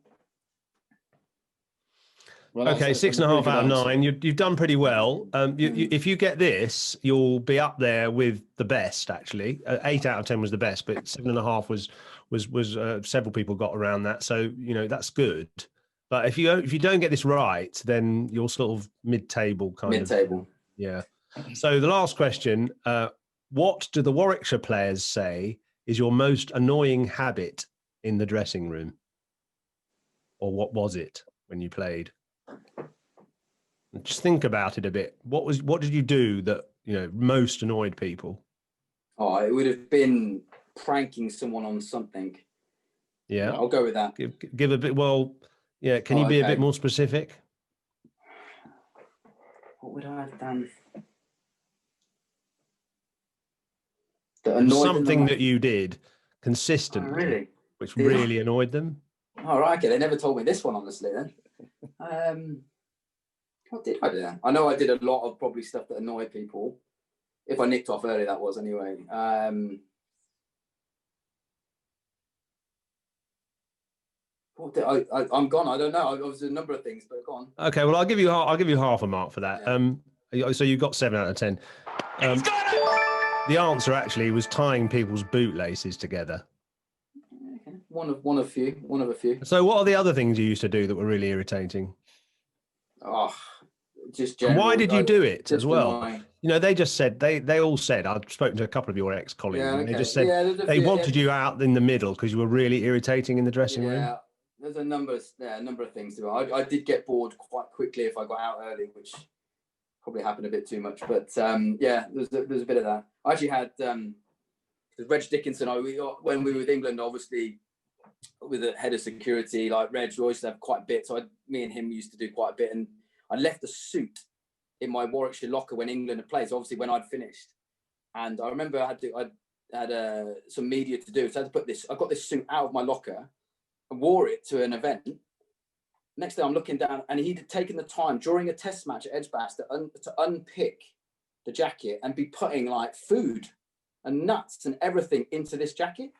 Well, Okay, that's 6.5 out of answer. 9. You've done pretty well. If you get this, you'll be up there with the best. Actually, 8 out of 10 was the best, but 7.5 was several people got around that. So that's good. But if you don't get this right, then you're sort of mid-table kind of. Mid-table. Yeah. So the last question: what do the Warwickshire players say is your most annoying habit in the dressing room, or what was it when you played? Just think about it a bit. What did you do that most annoyed people? Oh, it would have been pranking someone on something. Yeah, I'll go with that. Give a bit. Well, yeah. Can you be a bit more specific? What would I have done? That annoyed Something them? that you did consistently, really? which really annoyed them. Oh, right, okay. They never told me this one, honestly, then. What did I do? I know I did a lot of probably stuff that annoyed people. If I nicked off early, that was anyway. I'm gone. I don't know. I was a number of things, but gone. Okay, well, I'll give you half a mark for that. Yeah. So you got 7 out of 10. The answer actually was tying people's bootlaces together. Okay. One of a few. So what are the other things you used to do that were really irritating? Oh, just and general. why did you do it as well? Annoying. They just said they all said. I've spoken to a couple of your ex-colleagues. Yeah, And okay. they just said they wanted you out in the middle because you were really irritating in the dressing room. Yeah, there's a number of things to it. I did get bored quite quickly if I got out early, which probably happened a bit too much. But yeah, there's a bit of that. I actually had Reg Dickinson. When we were with England, obviously with the head of security, like Reg, we used to have quite a bit. So me and him used to do quite a bit, and I left the suit in my Warwickshire locker when England had played. So obviously when I'd finished, and I remember I had some media to do, so I had to put this. I got this suit out of my locker and wore it to an event. Next day I'm looking down, and he'd taken the time during a test match at Edgbaston to unpick the jacket and be putting like food and nuts and everything into this jacket.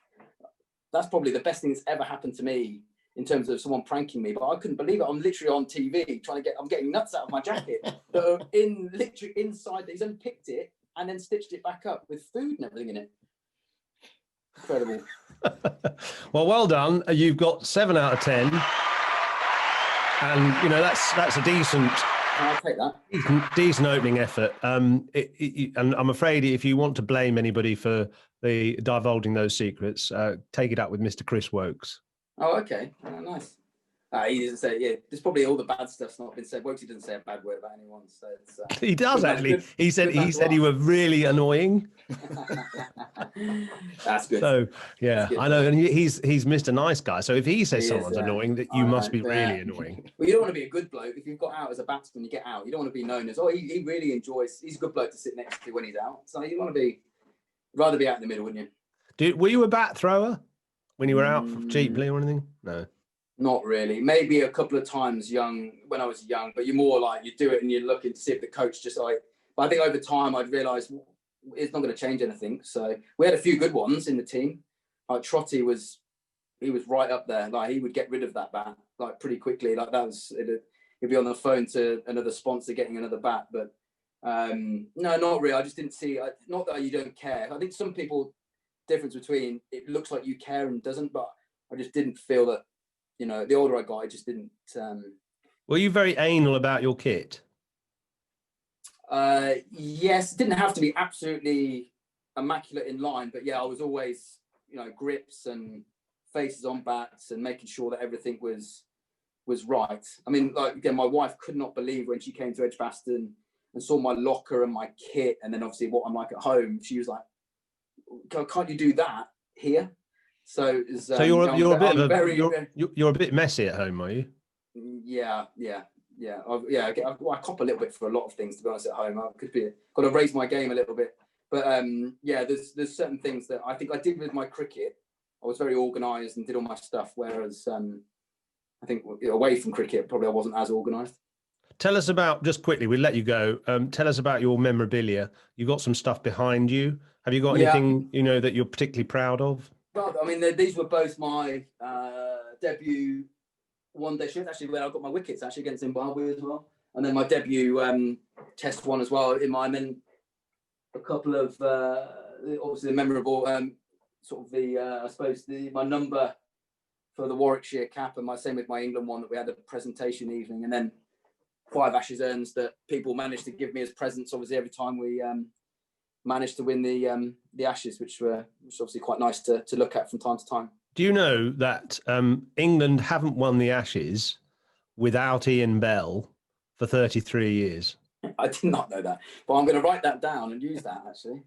That's probably the best thing that's ever happened to me in terms of someone pranking me, but I couldn't believe it. I'm literally on TV I'm getting nuts out of my jacket that are literally inside. He's unpicked it and then stitched it back up with food and everything in it. Incredible. Well done. You've got 7 out of 10, and that's a decent. I'll take that. Decent opening effort. And I'm afraid if you want to blame anybody for the divulging those secrets, take it up with Mr. Chris Wokes. Oh, okay. Oh, nice. He doesn't say. Yeah, there's probably all the bad stuff's not been said. Wokesy doesn't say a bad word about anyone, so it's. He does actually. Good, he said you were really annoying. That's good. So yeah, good. I know, and he's Mr. Nice Guy. So if he says someone's annoying, that you must be really annoying. Well, you don't want to be a good bloke. If you've got out as a batsman, you get out. You don't want to be known as he really enjoys. He's a good bloke to sit next to when he's out. So you want to be rather be out in the middle, wouldn't you? Were you a bat thrower when you were out cheaply or anything? No. Not really. Maybe a couple of times when I was young, but you're more like, you do it and you're looking to see if the coach just like, but I think over time I'd realised it's not going to change anything. So we had a few good ones in the team. Like Trotty was right up there. Like he would get rid of that bat like pretty quickly. Like he'd be on the phone to another sponsor getting another bat. But no, not really. I just didn't see, not that you don't care. I think some people, difference between it looks like you care and doesn't, but I just didn't feel that, you know, the older I got, I just didn't. Were you very anal about your kit? Yes, it didn't have to be absolutely immaculate in line, but yeah, I was always, you know, grips and faces on bats and making sure that everything was right. I mean, like, again, my wife could not believe when she came to Edgbaston and saw my locker and my kit, and then obviously what I'm like at home. She was like, "Can't you do that here?" So, so you're a bit messy at home, are you? Yeah. I cop a little bit for a lot of things, to be honest. At home, I got to raise my game a little bit. But yeah, there's certain things that I think I did with my cricket. I was very organised and did all my stuff, whereas I think away from cricket, probably I wasn't as organised. Tell us about, just quickly, we'll let you go. Tell us about your memorabilia. You've got some stuff behind you. Have you got anything, you know, that you're particularly proud of? Well, I mean, these were both my debut one-day shifts, actually, where I got my wickets, actually, against Zimbabwe as well. And then my debut test one as well in mine. And then a couple of, obviously, the memorable, sort of I suppose, my number for the Warwickshire cap, and my same with my England one, that we had a presentation evening. And then 5 Ashes urns that people managed to give me as presents, obviously, every time we managed to win the Ashes, which was obviously quite nice to look at from time to time. Do you know that England haven't won the Ashes without Ian Bell for 33 years? I did not know that, but I'm going to write that down and use that, actually.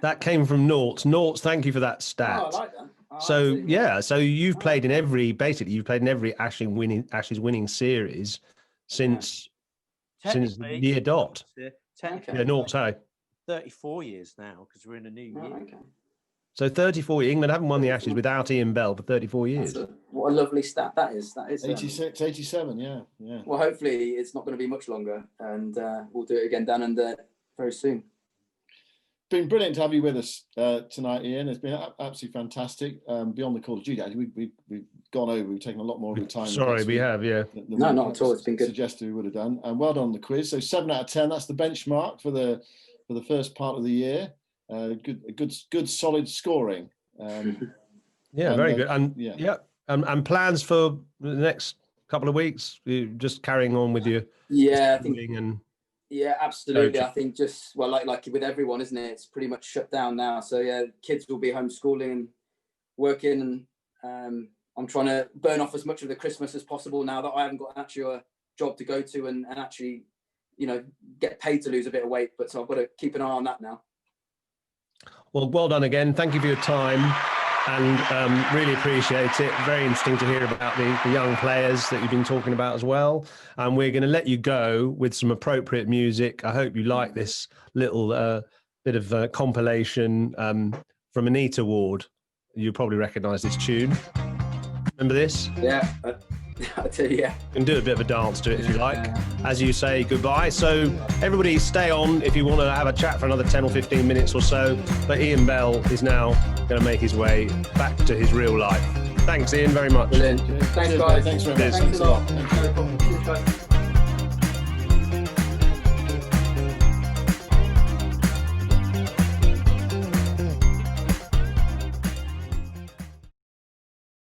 That came from Noughts. Noughts, thank you for that stat. Oh, I like that. So you've played in every Ashes winning series since year dot. Technically, yeah, Noughts, hey. 34 years now, because we're in a new year. Okay. So 34, England haven't won the Ashes without Ian Bell for 34 years. What a lovely stat that is. 86, 87, yeah. Well, hopefully it's not going to be much longer, and we'll do it again down under very soon. Been brilliant to have you with us tonight, Ian. It's been absolutely fantastic. Beyond the Call of Duty, we've gone over. We've taken a lot more of your time. Sorry, we have, yeah. No, not at all. It's been good. Suggested we would have done. And well done on the quiz. So 7 out of 10. That's the benchmark for the first part of the year. Good, solid scoring. Yeah, very good. And plans for the next couple of weeks? You're just carrying on with your I think. Yeah, absolutely. I think just, well, like with everyone, isn't it? It's pretty much shut down now. So yeah, kids will be homeschooling and working, and I'm trying to burn off as much of the Christmas as possible now that I haven't got actually a job to go to and actually, you know, get paid to lose a bit of weight. But so I've got to keep an eye on that now. Well done again. Thank you for your time, and really appreciate it. Very interesting to hear about the young players that you've been talking about as well. And we're going to let you go with some appropriate music. I hope you like this little bit of compilation from Anita Ward. You probably recognise this tune. Remember this? Yeah. I tell you, yeah. You can do a bit of a dance to it if you like, as you say goodbye. So everybody stay on if you want to have a chat for another 10 or 15 minutes or so. But Ian Bell is now going to make his way back to his real life. Thanks, Ian, very much. Brilliant. Thanks, guys. Thanks very much. Thanks a lot.